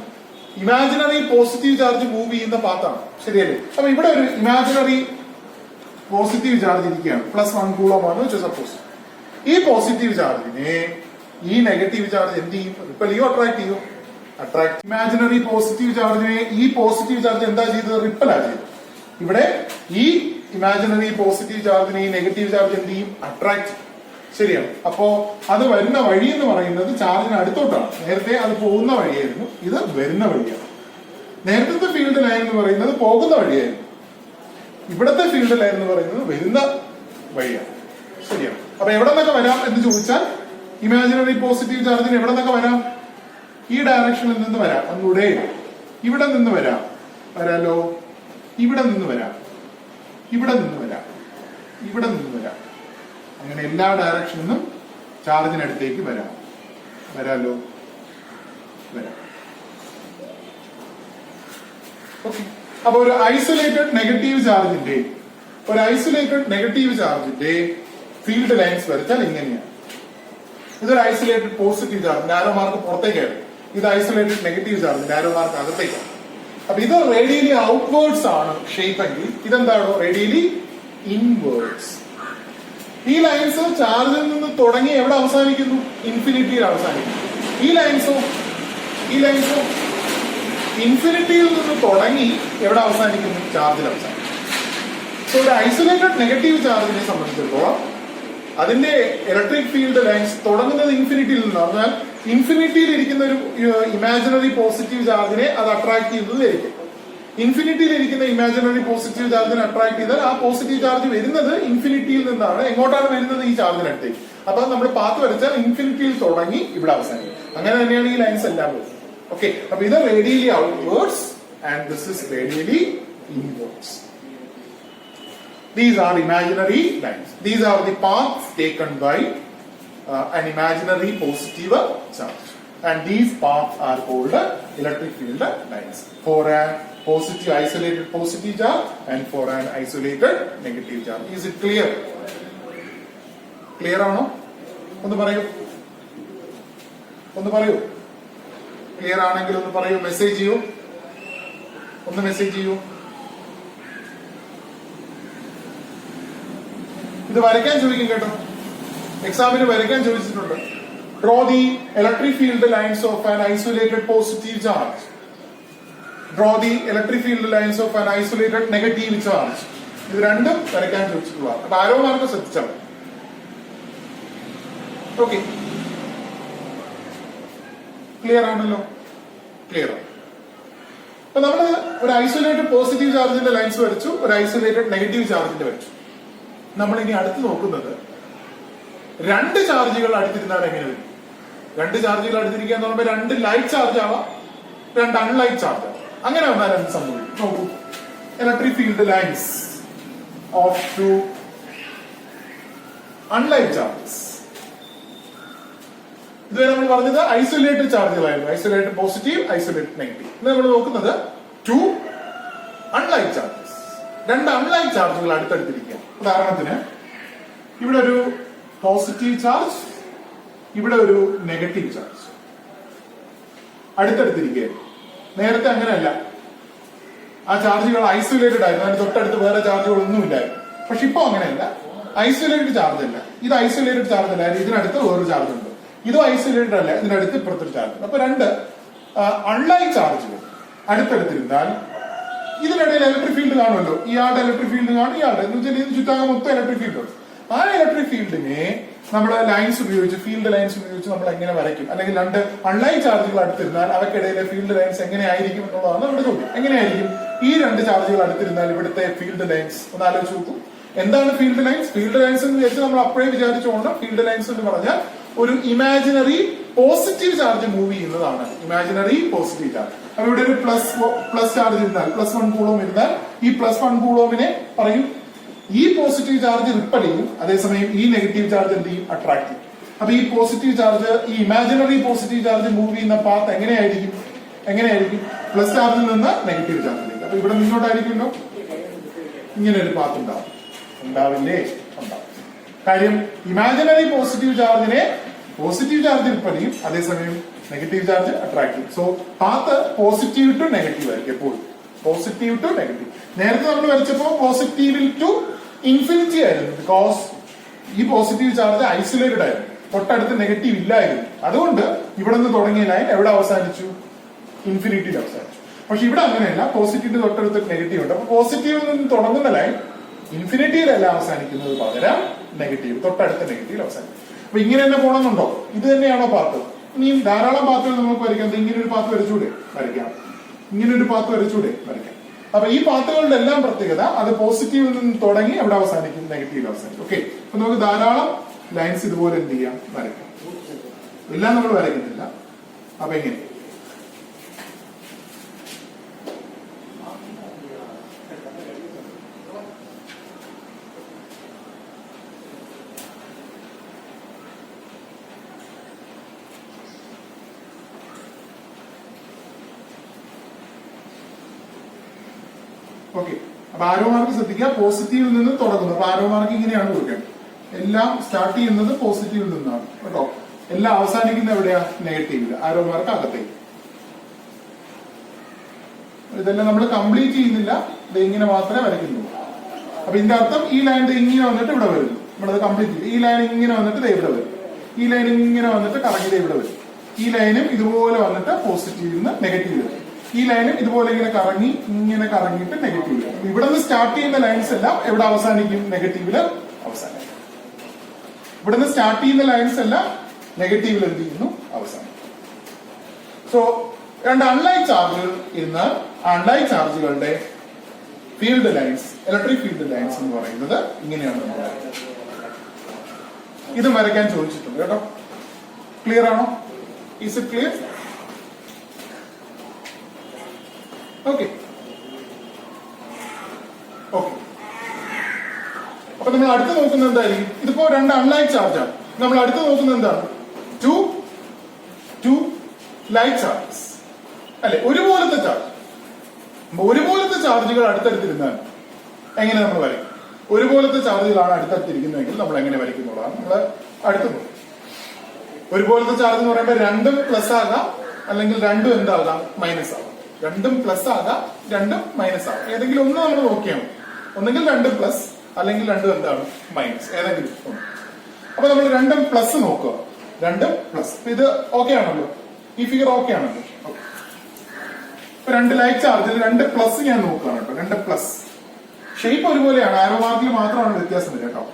ഇമാജിനറി പോസിറ്റീവ് ചാർജ് മൂവ് ചെയ്യുന്ന പാത്താണ്. ശരിയല്ലേ? അപ്പൊ ഇവിടെ ഒരു ഇമാജിനറി പോസിറ്റീവ് ചാർജ് ഇരിക്കുകയാണ്. +1 കൂളമാണ് വെച്ചാൽ സപ്പോസ്. ഈ പോസിറ്റീവ് ചാർജിനെ ഈ നെഗറ്റീവ് ചാർജ് എന്ത് ചെയ്യും? റിപ്പൽ ചെയ്യോ അട്രാക്ട് ചെയ്യോ? അട്രാക്ട്. ഇമാജിനറി പോസിറ്റീവ് ചാർജിനെ ഈ പോസിറ്റീവ് ചാർജ് എന്താ ചെയ്തത്? റിപ്പലാ ചെയ്തത്. ഇവിടെ ഈ ഇമാജിനറി പോസിറ്റീവ് ചാർജിനെ ഈ നെഗറ്റീവ് ചാർജ് എന്ത് ചെയ്യും? അട്രാക്ട് ചെയ്യും. ശരിയാണ്. അപ്പോ അത് വരുന്ന വഴി എന്ന് പറയുന്നത് ചാർജിന് അടുത്തോട്ടാണ്. നേരത്തെ അത് പോകുന്ന വഴിയായിരുന്നു, ഇത് വരുന്ന വഴിയാണ്. നേരത്തെ ഫീൽഡ് ലൈൻ എന്ന് പറയുന്നത് പോകുന്ന വഴിയായിരുന്നു. ഇവിടത്തെ ഫീൽഡ് ലൈൻ എന്ന് പറയുന്നത് വരുന്ന വഴിയാണ്. ശരിയാണ്. അപ്പൊ എവിടെ നിന്നൊക്കെ വരാം എന്ന് ചോദിച്ചാൽ ഇമാജിനറി പോസിറ്റീവ് ചാർജിന് എവിടെ നിന്നൊക്കെ വരാം? ഈ ഡയറക്ഷനിൽ നിന്ന് വരാം. ഒന്നുകൂടെ ഇവിടെ നിന്ന് വരാം. വരാലോ. ഇവിടെ നിന്ന് വരാം, ഇവിടെ നിന്ന് വരാം, ഇവിടെ നിന്ന് വരാം. അങ്ങനെ എല്ലാ ഡയറക്ഷനിലും ചാർജിനടുത്തേക്ക് വരാം. വരാലോ. വരാം. ഓക്കെ. അപ്പൊ ഒരു ഐസൊലേറ്റഡ് നെഗറ്റീവ് ചാർജിന്റെ ഫീൽഡ് ലൈൻസ് വരച്ചാൽ ഇങ്ങനെയാണ്. ഇതൊരു isolated positive charge, arrow mark പുറത്തേക്കാണ്. ഇത് isolated negative charge, arrow mark അകത്തേക്കാണ്. അപ്പൊ ഇത് റേഡിയലി ഔട്ട്വേർഡ്സ് ആണ് ഷേപ്പ് എങ്കിൽ ഇതെന്താണോ റേഡിയലി ഇൻവേർഡ്സ്. ഈ ലൈൻസ് ചാർജിൽ നിന്ന് തുടങ്ങി എവിടെ അവസാനിക്കുന്നു? ഇൻഫിനിറ്റിയിൽ അവസാനിക്കുന്നു. ഈ ലൈൻസോ ഇൻഫിനിറ്റിയിൽ നിന്ന് തുടങ്ങി എവിടെ അവസാനിക്കുന്നു? ചാർജിൽ അവസാനിക്കുന്നു. സോ ഒരു ഐസൊലേറ്റഡ് നെഗറ്റീവ് ചാർജിനെ സംബന്ധിച്ചിടത്തോളം അതിന്റെ ഇലക്ട്രിക് ഫീൽഡ് ലൈൻസ് തുടങ്ങുന്നത് ഇൻഫിനിറ്റിയിൽ നിന്നാണ്. എന്നാൽ ഇൻഫിനിറ്റിയിൽ ഇരിക്കുന്ന ഒരു ഇമാജിനറി പോസിറ്റീവ് ചാർജിനെ അത് അട്രാക്ട് ചെയ്യുന്നതായിരിക്കും. ഇൻഫിനിറ്റിയിൽ ഇരിക്കുന്ന ഇമാജിനറി പോസിറ്റീവ് ചാർജിനെ അട്രാക്ട് ചെയ്താൽ ആ പോസിറ്റീവ് ചാർജ് വരുന്നത് ഇൻഫിനിറ്റിയിൽ നിന്നാണ്. എങ്ങോട്ടാണ് വരുന്നത്? ഈ ചാർജിനടുത്തേക്ക്. അപ്പൊ നമ്മൾ പാത്ത് വരച്ചാൽ ഇൻഫിനിറ്റിയിൽ തുടങ്ങി ഇവിടെ അവസാനിക്കും. അങ്ങനെ തന്നെയാണ് ഈ ലൈൻസ് എല്ലാം വരുന്നത്. ഓക്കെ. അപ്പൊ ഇത് radially outwards and this is radially inwards. These are imaginary lines. These are the paths taken by an imaginary positive charge, and these paths are called electric field lines for a positive isolated positive charge and for an isolated negative charge. Is it clear? Clear ആണോ? ഒന്ന് പറയൂ. Clear ആണെങ്കിൽ ഒന്ന് പറയൂ. Message ചെയ്യൂ. ഒന്ന് message ചെയ്യൂ. ഇത് വരയ്ക്കാൻ ചോദിക്കും കേട്ടോ. എക്സാമിന് വരയ്ക്കാൻ ചോദിച്ചിട്ടുണ്ട്. Draw the electric field lines of an isolated positive charge. Draw the electric field lines of an isolated negative charge. ഇത് രണ്ടും വരയ്ക്കാൻ ചോദിച്ചിട്ടുള്ളതാണ്. അപ്പൊ ആരോ മാർക്ക് ശ്രദ്ധിച്ചാൽ. ഓക്കെ. ക്ലിയർ ആണല്ലോ. ക്ലിയർ ആണ്. അപ്പൊ നമ്മള് ഒരു ഐസൊലേറ്റഡ് പോസിറ്റീവ് ചാർജിന്റെ ലൈൻസ് വരച്ചു, ഒരു ഐസൊലേറ്റഡ് നെഗറ്റീവ് ചാർജിന്റെ വരച്ചു. നമ്മൾ ഇനി അടുത്ത് നോക്കുന്നത് രണ്ട് ചാർജുകൾ അടുത്തിരുന്നാൽ എങ്ങനെ വരും? രണ്ട് ചാർജുകൾ അടുത്തിരിക്കുക എന്ന് പറയുമ്പോൾ രണ്ട് ലൈറ്റ് ചാർജ് ആവാം, രണ്ട് അൺലൈറ്റ് ചാർജ് ആവാം. അങ്ങനെ വന്നാൽ എന്ത് സംഭവിക്കും നോക്കൂ. Electric field lines of two unlike charges. ഇതുവരെ നമ്മൾ പറഞ്ഞത് ഐസൊലേറ്റഡ് ചാർജുകളായിരുന്നു. Isolated positive, isolated negative. ഇന്ന് നമ്മൾ നോക്കുന്നത് ടു അൺലൈറ്റ് ചാർജസ്. രണ്ട് അൺലൈറ്റ് ചാർജുകൾ അടുത്തടുത്തിരിക്കുക. ഉദാഹരണത്തിന് ഇവിടെ ഒരു പോസിറ്റീവ് ചാർജ്, ഇവിടെ ഒരു നെഗറ്റീവ് ചാർജ് അടുത്തടുത്തിരിക്കുക. നേരത്തെ അങ്ങനെയല്ല. ആ ചാർജുകൾ ഐസൊലേറ്റഡ് ആയിരുന്നു. അതിന് തൊട്ടടുത്ത് വേറെ ചാർജുകളൊന്നുമില്ലായിരുന്നു. പക്ഷെ ഇപ്പൊ അങ്ങനെയല്ല. ഐസൊലേറ്റഡ് ചാർജ് അല്ല. ഇത് ഐസൊലേറ്റഡ് ചാർജ് അല്ല. ഇതിനടുത്ത് വേറൊരു ചാർജ് ഉണ്ട്. ഇതും ഐസൊലേറ്റഡ് അല്ല. ഇതിനടുത്ത് ഇപ്പുറത്തൊരു ചാർജ് ഉണ്ട്. അപ്പൊ രണ്ട് അൺലൈറ്റ് ചാർജുകൾ അടുത്തടുത്തിരുന്നാൽ ഇതിനിടയിൽ ഇലക്ട്രിക് ഫീൽഡ് കാണുമല്ലോ. ഇയാളുടെ ഇലക്ട്രിക് ഫീൽഡ് കാണും, ഇയാളുടെ എന്ന് വെച്ചാൽ ഇതിന് ചുറ്റാകെ മൊത്തം ഇലക്ട്രിക് ഫീൽഡ് ഉണ്ട്. ആ ഇലക്ട്രിക് ഫീൽഡിനെ നമ്മുടെ ലൈൻസ് ഉപയോഗിച്ച്, ഫീൽഡ് ലൈൻസ് ഉപയോഗിച്ച് നമ്മൾ എങ്ങനെ വരയ്ക്കും? അല്ലെങ്കിൽ രണ്ട് അൺലൈറ്റ് ചാർജുകൾ അടുത്തിരുന്നാൽ അവയ്ക്കിടയിലെ ഫീൽഡ് ലൈൻസ് എങ്ങനെയായിരിക്കും എന്നുള്ളതാണ് നമ്മുടെ ചോദ്യം. എങ്ങനെയായിരിക്കും ഈ രണ്ട് ചാർജുകൾ അടുത്തിരുന്നാൽ ഇവിടുത്തെ ഫീൽഡ് ലൈൻസ്? ഒന്ന് ആലോചിച്ച് നോക്കൂ. എന്താണ് ഫീൽഡ് ലൈൻസ്? ഫീൽഡ് ലൈൻസ് എന്ന് വെച്ചാൽ നമ്മൾ അപ്പോഴേ വിചാരിച്ചുകൊണ്ട് ഫീൽഡ് ലൈൻസ് എന്ന് പറഞ്ഞാൽ ഒരു ഇമാജിനറി പോസിറ്റീവ് ചാർജ് മൂവ് ചെയ്യുന്നതാണ്. Imaginary positive charge. അപ്പൊ ഇവിടെ ഒരു പ്ലസ് ചാർജ് ഇരുന്നാൽ, +1 കൂളോം ഇരുന്നാൽ ഈ +1 കൂളോമിനെ പറയും ഈ പോസിറ്റീവ് ചാർജ് റിപ്പൽ ചെയ്യും. അതേസമയം ഈ നെഗറ്റീവ് ചാർജ് എന്ത് ചെയ്യും? അട്രാക്ട് ചെയ്യും. അപ്പൊ ഈ പോസിറ്റീവ് ചാർജ്, ഈ ഇമാജിനറി പോസിറ്റീവ് ചാർജ് മൂവ് ചെയ്യുന്ന പാത്ത് എങ്ങനെയായിരിക്കും? പ്ലസ് ചാർജിൽ നിന്ന് നെഗറ്റീവ് ചാർജിലേക്ക്. അപ്പൊ ഇവിടെ നിന്നോട്ടായിരിക്കുമല്ലോ. ഇങ്ങനെ ഒരു പാത്ത് ഉണ്ടാവില്ലേ? ഉണ്ടാവും. കാര്യം ഇമാജിനറി പോസിറ്റീവ് ചാർജിനെ പോസിറ്റീവ് ചാർജ് റിപ്പൽ ചെയ്യും, അതേസമയം നെഗറ്റീവ് ചാർജ് അട്രാക്ട് ചെയ്യും. So path positive to negative ആയിരിക്കും എപ്പോഴും. Positive to negative. നേരത്തെ നമ്മൾ വരച്ചപ്പോ പോസിറ്റീവിൽ ടു ഇൻഫിനിറ്റി ആയിരുന്നു. ബിക്കോസ് ഈ പോസിറ്റീവ് ചാർജ് ഐസൊലേറ്റഡ് ആയിരുന്നു, തൊട്ടടുത്ത് നെഗറ്റീവ് ഇല്ലായിരുന്നു. അതുകൊണ്ട് ഇവിടെ നിന്ന് തുടങ്ങിയ ലൈൻ എവിടെ അവസാനിച്ചു? ഇൻഫിനിറ്റിയിൽ അവസാനിച്ചു. പക്ഷെ ഇവിടെ അങ്ങനെയല്ല. പോസിറ്റീവിന്റെ തൊട്ടടുത്ത് നെഗറ്റീവ് ഉണ്ട്. അപ്പൊ പോസിറ്റീവിൽ നിന്ന് തുടങ്ങുന്ന ലൈൻ ഇൻഫിനിറ്റിയിലല്ല അവസാനിക്കുന്നത്, പകരം നെഗറ്റീവ്, തൊട്ടടുത്ത നെഗറ്റീവ് അവസാനിക്കും. അപ്പൊ ഇങ്ങനെ തന്നെ പോകണമെന്നുണ്ടോ? ഇത് തന്നെയാണോ പാത്ത്? ഇനിയും ധാരാളം പാത്തുകൾ നമുക്ക് വരയ്ക്കാം. ഇങ്ങനെ ഒരു പാത്ത് വരച്ചൂടെ? വരയ്ക്കാം. ഇങ്ങനെ ഒരു പാത്ത് വരച്ചൂടെ? വരയ്ക്കാം. അപ്പൊ ഈ പാത്തുകളുടെ എല്ലാം പ്രത്യേകത അത് പോസിറ്റീവിൽ നിന്ന് തുടങ്ങി എവിടെ അവസാനിക്കും, നെഗറ്റീവിൽ അവസാനിക്കും. ഓക്കെ, അപ്പൊ നമുക്ക് ധാരാളം ലൈൻസ് ഇതുപോലെ എന്ത് ചെയ്യാം, വരയ്ക്കാം. എല്ലാം നമ്മൾ വരയ്ക്കുന്നില്ല. അപ്പൊ എങ്ങനെ ഓക്കെ. അപ്പൊ ആരോ മാർക്ക് ശ്രദ്ധിക്കുക, പോസിറ്റീവിൽ നിന്ന് തുടങ്ങുന്നു. അപ്പൊ ആരോ മാർക്ക് ഇങ്ങനെയാണ് കൊടുക്കേണ്ടത്. എല്ലാം സ്റ്റാർട്ട് ചെയ്യുന്നത് പോസിറ്റീവിൽ നിന്നാണ് കേട്ടോ. എല്ലാം അവസാനിക്കുന്ന എവിടെയാ, നെഗറ്റീവില്. ആരോ മാർക്ക് അകത്തേക്ക്. ഇതെല്ലാം നമ്മൾ കംപ്ലീറ്റ് ചെയ്യുന്നില്ല, ഇത് ഇങ്ങനെ മാത്രമേ വരയ്ക്കുന്നുള്ളൂ. അപ്പൊ ഇതിന്റെ അർത്ഥം ഈ ലൈൻ ഇങ്ങനെ വന്നിട്ട് ഇവിടെ വരുന്നു. നമ്മളത് കംപ്ലീറ്റ് ചെയ്യും. ഈ ലൈൻ ഇങ്ങനെ വന്നിട്ട് ഇവിടെ വരും. ഈ ലൈൻ ഇങ്ങനെ വന്നിട്ട് കറങ്ങി ഇവിടെ വരും. ഈ ലൈനും ഇതുപോലെ വന്നിട്ട് പോസിറ്റീവിൽ നിന്ന് നെഗറ്റീവ് വരും. ഈ ലൈനും ഇതുപോലെ ഇങ്ങനെ കറങ്ങിയിട്ട് നെഗറ്റീവ് വരും. ഇവിടെ നിന്ന് സ്റ്റാർട്ട് ചെയ്യുന്ന ലൈൻസ് എല്ലാം എവിടെ അവസാനിക്കും, നെഗറ്റീവില് അവസാനിക്കും. ഇവിടെ നിന്ന് സ്റ്റാർട്ട് ചെയ്യുന്ന ലൈൻസ് എല്ലാം നെഗറ്റീവിൽ എന്ത് ചെയ്യുന്നു, അവസാനിക്കും. സോ രണ്ട് അൺലൈക്ക് ചാർജുകൾ ഇരുന്ന് അൺലൈക്ക് ചാർജുകളുടെ field lines, electric field lines എന്ന് പറയുന്നത് ഇങ്ങനെയാണ് നമ്മൾ വരയ്ക്കുന്നത്. ഇത് വരയ്ക്കാൻ ചോദിച്ചിട്ടുണ്ട് കേട്ടോ. ക്ലിയർ ആണോ? Is it clear? Okay okay. അപ്പൊ നമ്മൾ അടുത്ത് നോക്കുന്നത് എന്തായിരിക്കും? ഇതിപ്പോ രണ്ട് അൺലൈക്ക് ചാർജാണ്. നമ്മൾ അടുത്ത് നോക്കുന്നത് എന്താണ്? ടു ലൈക്ക് ചാർജസ് അല്ലെ, ഒരുപോലത്തെ ചാർജ്. ഒരുപോലത്തെ ചാർജുകൾ അടുത്തടുത്തിരുന്നാൽ എങ്ങനെ നമ്മൾ വരയ്ക്കും? ഒരുപോലത്തെ ചാർജുകളാണ് അടുത്തടുത്തിരിക്കുന്നതെങ്കിൽ നമ്മൾ എങ്ങനെ വരയ്ക്കുന്നുള്ളതാണ് നമ്മൾ അടുത്ത് നോക്കും. ഒരുപോലത്തെ ചാർജ് എന്ന് പറയുമ്പോൾ രണ്ടും പ്ലസ് ആകാം, അല്ലെങ്കിൽ രണ്ടും എന്താകാം, മൈനസ് ആകാം. രണ്ടും പ്ലസ് ആകാം, രണ്ടും മൈനസ് ആകാം. ഏതെങ്കിലും ഒന്ന് നമ്മൾ നോക്കിയാൽ മതി. ഒന്നെങ്കിൽ രണ്ടും പ്ലസ്, അല്ലെങ്കിൽ രണ്ടും എന്താണ്, മൈനസ്. ഏതെങ്കിലും ഒന്ന്. അപ്പൊ നമ്മൾ രണ്ടും പ്ലസ് നോക്കുക. രണ്ടും പ്ലസ്. ഇത് ഓക്കെ ആണല്ലോ, ഈ ഫിഗർ ഓക്കെ ആണല്ലോ. ഇപ്പൊ രണ്ട് ലൈക്ക് ചാർജിൽ രണ്ട് പ്ലസ് ഞാൻ നോക്കുകയാണ് കേട്ടോ. രണ്ട് പ്ലസ്. ഷേപ്പ് ഒരുപോലെയാണ്, ആരോ മാർക്കിൽ മാത്രമാണ് വ്യത്യാസം വരിക കേട്ടോ.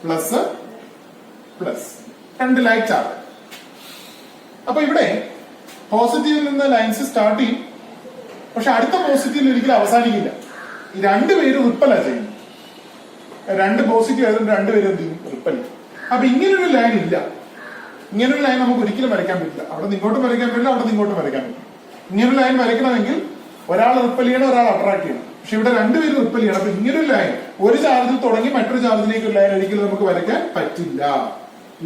പ്ലസ് പ്ലസ്, രണ്ട് ലൈക്ക് ചാർജ്. അപ്പൊ ഇവിടെ പോസിറ്റീവിൽ നിന്ന് ലൈൻസ് സ്റ്റാർട്ട് ചെയ്യും, പക്ഷെ അടുത്ത പോസിറ്റീവിൽ ഒരിക്കലും അവസാനിക്കില്ല. ഈ രണ്ടുപേരും റിപ്പല്ല ചെയ്യും. രണ്ട് പോസിറ്റീവ് ആയതുകൊണ്ട് രണ്ടുപേരും എന്ത് ചെയ്യും, റിപ്പൽ. അപ്പൊ ഇങ്ങനൊരു ലൈൻ ഇല്ല. ഇങ്ങനൊരു ലൈൻ നമുക്ക് ഒരിക്കലും വരയ്ക്കാൻ പറ്റില്ല. അവിടെ നിന്ന് ഇങ്ങോട്ടും വരയ്ക്കാൻ പറ്റില്ല, അവിടെ നിന്ന് ഇങ്ങോട്ടും വരയ്ക്കാൻ പറ്റില്ല. ഇങ്ങനൊരു ലൈൻ വരയ്ക്കണമെങ്കിൽ ഒരാൾ റിപ്പൽ ചെയ്യണം, ഒരാൾ അട്രാക്ട് ചെയ്യണം. പക്ഷെ ഇവിടെ രണ്ടുപേരും റിപ്പൽ ചെയ്യണം. അപ്പൊ ഇങ്ങനൊരു ലൈൻ ഒരു ചാർജിൽ തുടങ്ങി മറ്റൊരു ചാർജിലേക്ക് ഒരു ലൈൻ ഒരിക്കലും നമുക്ക് വരയ്ക്കാൻ പറ്റില്ല.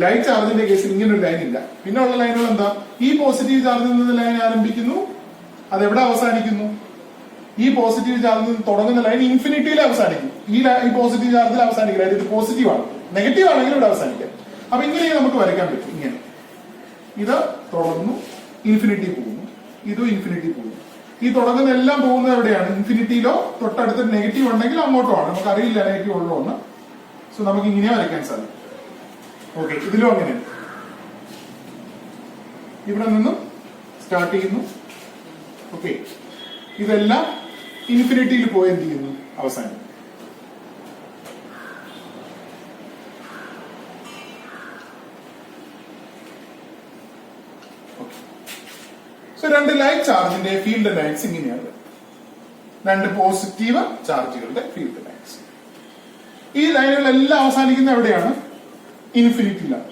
ലൈറ്റ് ചാർജിന്റെ കേസിൽ ഇങ്ങനെ ഒരു ലൈൻ ഇല്ല. പിന്നെ ഉള്ള ലൈനുകൾ എന്താ? ഈ പോസിറ്റീവ് ചാർജിൽ നിന്ന് ലൈൻ ആരംഭിക്കുന്നു, അതെവിടെ അവസാനിക്കുന്നു? ഈ പോസിറ്റീവ് ചാർജിൽ നിന്ന് തുടങ്ങുന്ന ലൈൻ ഇൻഫിനിറ്റിയിൽ അവസാനിക്കും. ഈ പോസിറ്റീവ് ചാർജിൽ അവസാനിക്കില്ല. ഇത് പോസിറ്റീവ് ആണ്. നെഗറ്റീവ് ആണെങ്കിൽ ഇവിടെ അവസാനിക്കാം. അപ്പൊ ഇങ്ങനെ നമുക്ക് വരയ്ക്കാൻ പറ്റും. ഇങ്ങനെ ഇത് തുടർന്നു ഇൻഫിനിറ്റി പോകുന്നു, ഇതും ഇൻഫിനിറ്റി പോകുന്നു. ഈ തുടങ്ങുന്ന എല്ലാം പോകുന്നത് എവിടെയാണ്? ഇൻഫിനിറ്റിയിലോ തൊട്ടടുത്ത് നെഗറ്റീവ് ഉണ്ടെങ്കിൽ അങ്ങോട്ടോ ആണ്. നമുക്ക് അറിയില്ല നെഗറ്റീവ് ഉള്ളോ എന്ന്. സോ നമുക്ക് ഇങ്ങനെ വരയ്ക്കാൻ സാധിക്കും. ഓക്കെ, ഇതിലും അങ്ങനെ ഇവിടെ നിന്നും സ്റ്റാർട്ട് ചെയ്യുന്നു. ഓക്കെ, ഇതെല്ലാം ഇൻഫിനിറ്റിയിൽ പോയി എന്ത് ചെയ്യുന്നു, അവസാനം. സോ രണ്ട് ലൈക്ക് ചാർജിന്റെ ഫീൽഡ് ലൈൻസ് ഇങ്ങനെയാണ്. രണ്ട് പോസിറ്റീവ് ചാർജുകളുടെ ഫീൽഡ് ലൈൻസ്. ഈ ലൈനുകളെല്ലാം അവസാനിക്കുന്ന എവിടെയാണ്? ഇൻഫിനിറ്റിയിലാണ്.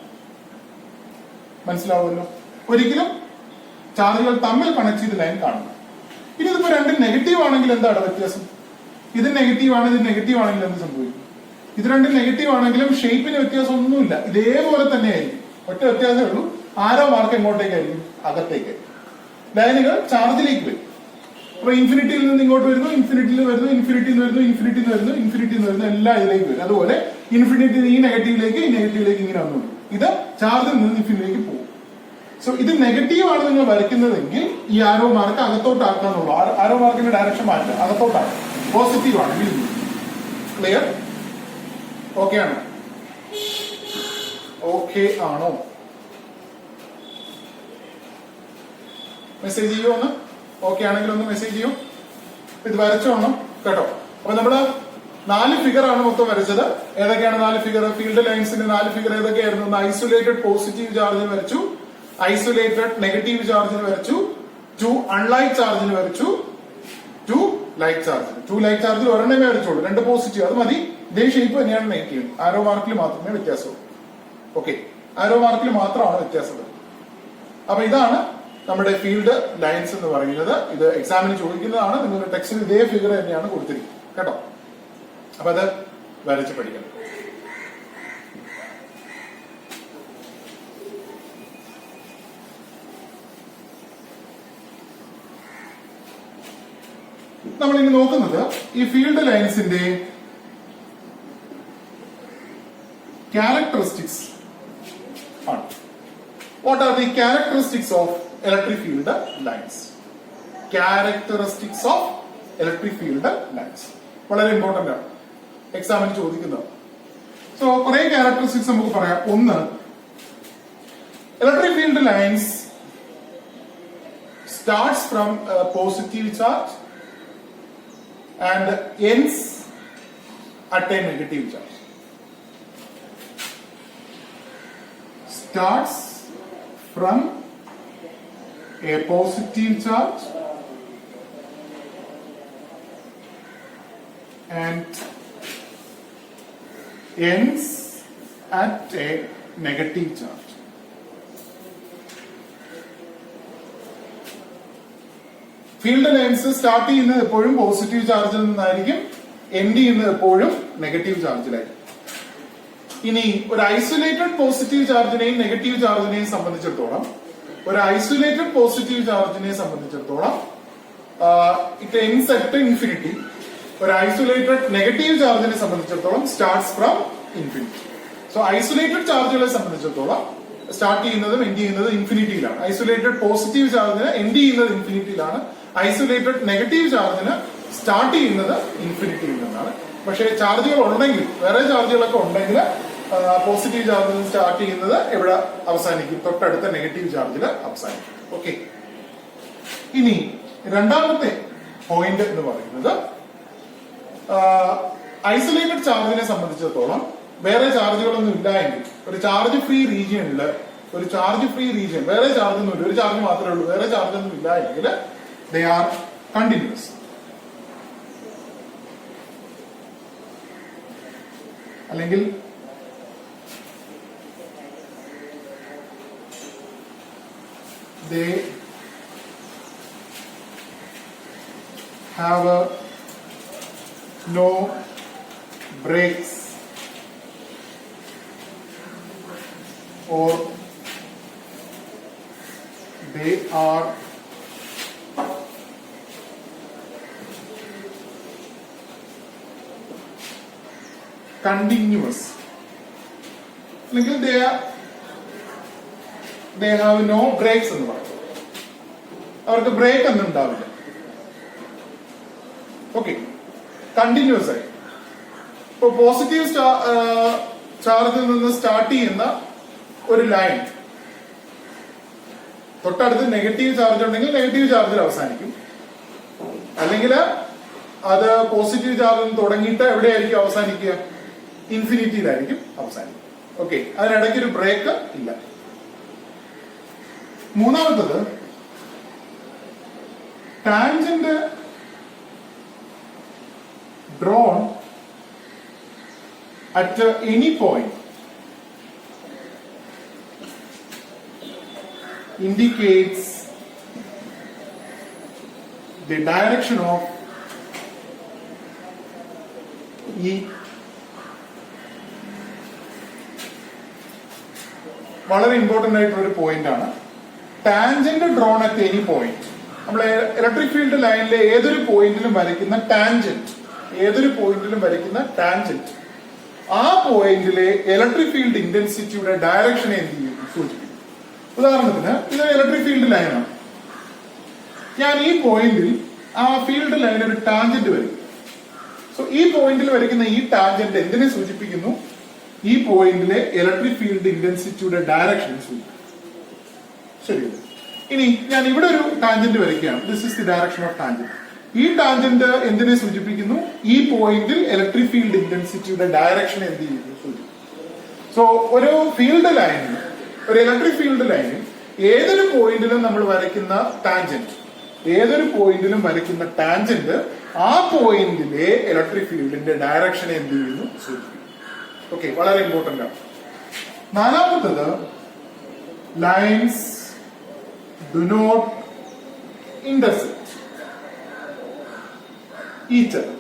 മനസ്സിലാവുമല്ലോ? ഒരിക്കലും ചാർജുകൾ തമ്മിൽ കണക്ട് ചെയ്ത ലൈൻ കാണുന്നു. ഇനി ഇതിപ്പോ രണ്ടും നെഗറ്റീവ് ആണെങ്കിൽ എന്താണ് വ്യത്യാസം? ഇത് നെഗറ്റീവ് ആണ്, ഇത് നെഗറ്റീവ് ആണെങ്കിൽ എന്ത് സംഭവിക്കും? ഇത് രണ്ടും നെഗറ്റീവ് ആണെങ്കിലും ഷേപ്പിന് വ്യത്യാസം ഒന്നുമില്ല, ഇതേപോലെ തന്നെയായിരിക്കും. ഒറ്റ വ്യത്യാസമേ ഉള്ളൂ, ആരോ മാർക്ക് എങ്ങോട്ടേക്കായിരിക്കും, അകത്തേക്കായിരിക്കും. ലൈനുകൾ ചാർജിലേക്ക് വരും. അപ്പൊ ഇൻഫിനിറ്റിയിൽ നിന്ന് ഇങ്ങോട്ട് വരുന്നു, ഇൻഫിനിറ്റിയിൽ വരുന്നു, ഇൻഫിനിറ്റിയിൽ വരുന്നു, ഇൻഫിനിറ്റിയിൽ വരുന്നു, ഇൻഫിനിറ്റിയിൽ വരുന്നു, എല്ലാം ഇതിലേക്ക് വരും. അതുപോലെ ഇൻഫിനിറ്റി ഈ നെഗറ്റീവിലേക്ക്, ഈ നെഗറ്റീവിലേക്ക് ഇങ്ങനെ വന്നു. ഇത് ചാർജിൽ നിന്ന് ഇൻഫിനിറ്റിയിലേക്ക് പോകും. സോ ഇത് നെഗറ്റീവ് ആണ് നിങ്ങൾ വരയ്ക്കുന്നതെങ്കിൽ ഈ ആരോ മാർക്ക് അകത്തോട്ടാക്കാന്നുള്ളൂ. ആരോ മാർക്കിന്റെ ഡയറക്ഷൻ മാറ്റുക, അകത്തോട്ടാക്കാം. പോസിറ്റീവ് ആണ്. ക്ലിയർ? ഓക്കെ ആണോ? ഓക്കെ ആണോ? മെസ്സേജ് ചെയ്യോ ഒന്ന്? ഓക്കെ ആണെങ്കിൽ ഒന്ന് മെസ്സേജ് ചെയ്യൂ. ഇത് വരച്ചോണം കേട്ടോ. അപ്പൊ നമ്മള് 4 ഫിഗർ ആണ് മൊത്തം വരച്ചത്. ഏതൊക്കെയാണ് 4 ഫിഗർ? ഫീൽഡ് ലൈൻസിന്റെ 4 ഫിഗർ ഏതൊക്കെയായിരുന്നു? ഒന്ന് ഐസൊലേറ്റഡ് പോസിറ്റീവ് ചാർജിന് വരച്ചു, ഐസൊലേറ്റഡ് നെഗറ്റീവ് ചാർജിന് വരച്ചു, 2 അൺലൈക്ക് ചാർജിന് വരച്ചു, 2 ലൈറ്റ് ചാർജ്. 2 ലൈറ്റ് ചാർജിൽ ഒരെണ്ണമേ വരച്ചുള്ളൂ, 2 പോസിറ്റീവ്. അത് മതി. ഇതേ ഷേപ്പ് തന്നെയാണ് നെഗറ്റീവ്. ആരോ മാർക്കിൽ മാത്രമേ വ്യത്യാസമുള്ളൂ. ഓക്കെ, ആരോ മാർക്കിൽ മാത്രമാണ് വ്യത്യാസം. അപ്പൊ ഇതാണ് നമ്മുടെ ഫീൽഡ് ലൈൻസ് എന്ന് പറയുന്നത്. ഇത് എക്സാമിന് ചോദിക്കുന്നതാണ്. നിങ്ങളുടെ ടെക്സ്റ്റിൽ ഇതേ ഫിഗർ തന്നെയാണ് കൊടുത്തിരിക്കുന്നത് കേട്ടോ. അപ്പൊ അത് വരച്ച് പഠിക്കണം. നമ്മൾ ഇനി നോക്കുന്നത് ഈ ഫീൽഡ് ലൈൻസിന്റെ ക്യാരക്ടറിസ്റ്റിക്സ് ആണ്. What are the characteristics of electric field lines? Characteristics of electric field lines വളരെ ഇമ്പോർട്ടന്റ് ആണ്, എക്സാമിന് ചോദിക്കുന്നത്. സോ കുറെ ക്യാരക്ടറിസ്റ്റിക്സ് നമുക്ക് പറയാം. ഒന്ന്, electric field lines starts from positive charge and ends at a negative charge. Starts from a positive charge and ends at a negative charge. Field lines start ചെയ്യുന്നത് എപ്പോഴും പോസിറ്റീവ് ചാർജിൽ നിന്നായിരിക്കും, എൻഡ് ചെയ്യുന്നത് എപ്പോഴും നെഗറ്റീവ് ചാർജിലായിരിക്കും. ഇനി ഒരു ഐസൊലേറ്റഡ് പോസിറ്റീവ് ചാർജിനെയും നെഗറ്റീവ് ചാർജിനെയും സംബന്ധിച്ചിടത്തോളം, ഒരു ഐസൊലേറ്റഡ് പോസിറ്റീവ് ചാർജിനെ സംബന്ധിച്ചിടത്തോളം ഇറ്റ് എൻഡ്സ് അറ്റ് ഇൻഫിനിറ്റി. ഒരു ഐസൊലേറ്റഡ് നെഗറ്റീവ് ചാർജിനെ സംബന്ധിച്ചിടത്തോളം starts from infinity. So isolated ചാർജുകളെ സംബന്ധിച്ചിടത്തോളം സ്റ്റാർട്ട് ചെയ്യുന്നതും എൻഡ് ചെയ്യുന്നതും ഇൻഫിനിറ്റിയിലാണ്. ഐസൊലേറ്റഡ് പോസിറ്റീവ് ചാർജിന് എൻഡ് ചെയ്യുന്നത് ഇൻഫിനിറ്റിയിലാണ്. ഐസൊലേറ്റഡ് നെഗറ്റീവ് ചാർജിന് സ്റ്റാർട്ട് ചെയ്യുന്നത് ഇൻഫിനിറ്റിയിൽ നിന്നാണ്. പക്ഷേ ചാർജുകൾ ഉണ്ടെങ്കിൽ, വേറെ ചാർജുകളൊക്കെ ഉണ്ടെങ്കിൽ പോസിറ്റീവ് ചാർജിൽ സ്റ്റാർട്ട് ചെയ്യുന്നത് എവിടെ അവസാനിക്കും? തൊട്ടടുത്ത നെഗറ്റീവ് ചാർജിൽ അവസാനിക്കും. ഓക്കെ, ഇനി രണ്ടാമത്തെ പോയിന്റ് എന്ന് പറയുന്നത് ഐസൊലേറ്റഡ് ചാർജിനെ സംബന്ധിച്ചിടത്തോളം വേറെ ചാർജുകളൊന്നും ഇല്ല എങ്കിൽ, ഒരു ചാർജ് ഫ്രീ റീജിയനിൽ, ഒരു ചാർജ് ഫ്രീ റീജിയൻ, വേറെ ചാർജ് ഒന്നുമില്ല, ഒരു ചാർജ് മാത്രമേ ഉള്ളൂ, വേറെ ചാർജ് ഒന്നും ഇല്ല എങ്കിൽ they are continuous. അല്ലെങ്കിൽ they have no breaks or they are continuous. അല്ലെങ്കിൽ they have no breaks എന്ന് പറയും. അവർക്ക് ബ്രേക്ക് ഒന്നും ഉണ്ടാവില്ല. ഓക്കെ, കണ്ടിന്യൂസ് ആയി. ഇപ്പൊ പോസിറ്റീവ് ചാർജിൽ നിന്ന് സ്റ്റാർട്ട് ചെയ്യുന്ന ഒരു ലൈൻ തൊട്ടടുത്ത് നെഗറ്റീവ് ചാർജ് ഉണ്ടെങ്കിൽ നെഗറ്റീവ് ചാർജിൽ അവസാനിക്കും. അല്ലെങ്കിൽ അത് പോസിറ്റീവ് ചാർജിൽ തുടങ്ങിയിട്ട് എവിടെയായിരിക്കും അവസാനിക്കുക? ഇൻഫിനിറ്റിയിലായിരിക്കും അവസാനിക്കും. ഓക്കെ, അതിനിടയ്ക്ക് ഒരു ബ്രേക്ക് ഇല്ല. മൂന്നാമത്തത്, tangent drone at any point indicates the direction of E. വളരെ ഇമ്പോർട്ടന്റ് ആയിട്ടുള്ള ഒരു പോയിന്റ് ആണ്. Tangent drone at any point. നമ്മൾ ഇലക്ട്രിക് ഫീൽഡ് ലൈനിലെ ഏതൊരു പോയിന്റിലും വരയ്ക്കുന്ന ടാൻജന്റ്, ആ പോയിന്റിലെ ഇലക്ട്രിക് ഫീൽഡ് ഇന്റൻസിറ്റിയുടെ ഡയറക്ഷനെ എന്ത് ചെയ്യും? സൂചിപ്പിക്കും. ഉദാഹരണത്തിന് ഇത് ഇലക്ട്രിക് ഫീൽഡ് ലൈനാണ്. ഞാൻ ഈ പോയിന്റിൽ ആ ഫീൽഡ് ലൈൻ ഒരു ടാൻജന്റ് വരും. സോ ഈ പോയിന്റിൽ വരയ്ക്കുന്ന ഈ ടാൻജന്റ് എന്തിനെ സൂചിപ്പിക്കുന്നു? ഈ പോയിന്റിലെ ഇലക്ട്രിക് ഫീൽഡ് ഇന്റൻസിറ്റിയുടെ ഡയറക്ഷൻ സൂചിപ്പിക്കും. ശരി, ഇനി ഞാൻ ഇവിടെ ഒരു ടാൻജന്റ് വരയ്ക്കുകയാണ്. This is the direction of tangent. ഈ ടാൻജന്റ് എന്തിനെ സൂചിപ്പിക്കുന്നു? ഈ പോയിന്റിൽ ഇലക്ട്രിക് ഫീൽഡ് ഇന്റൻസിറ്റിയുടെ ഡയറക്ഷൻ എന്ത് ചെയ്യുന്നു? സൂചിപ്പിക്കും. സോ ഒരു ഫീൽഡ് ലൈനിൽ, ഒരു ഇലക്ട്രിക് ഫീൽഡ് ലൈനിൽ ഏതൊരു പോയിന്റിലും നമ്മൾ വരയ്ക്കുന്ന ടാൻജന്റ്, ഏതൊരു പോയിന്റിലും വരയ്ക്കുന്ന ടാൻജന്റ് ആ പോയിന്റിലെ ഇലക്ട്രിക് ഫീൽഡിന്റെ ഡയറക്ഷനെ എന്ത് ചെയ്യുന്നു സൂചിപ്പിക്കും. ഓക്കെ, വളരെ ഇമ്പോർട്ടന്റ് ആണ്. നാലാമത്തത് lines do not intersect each other.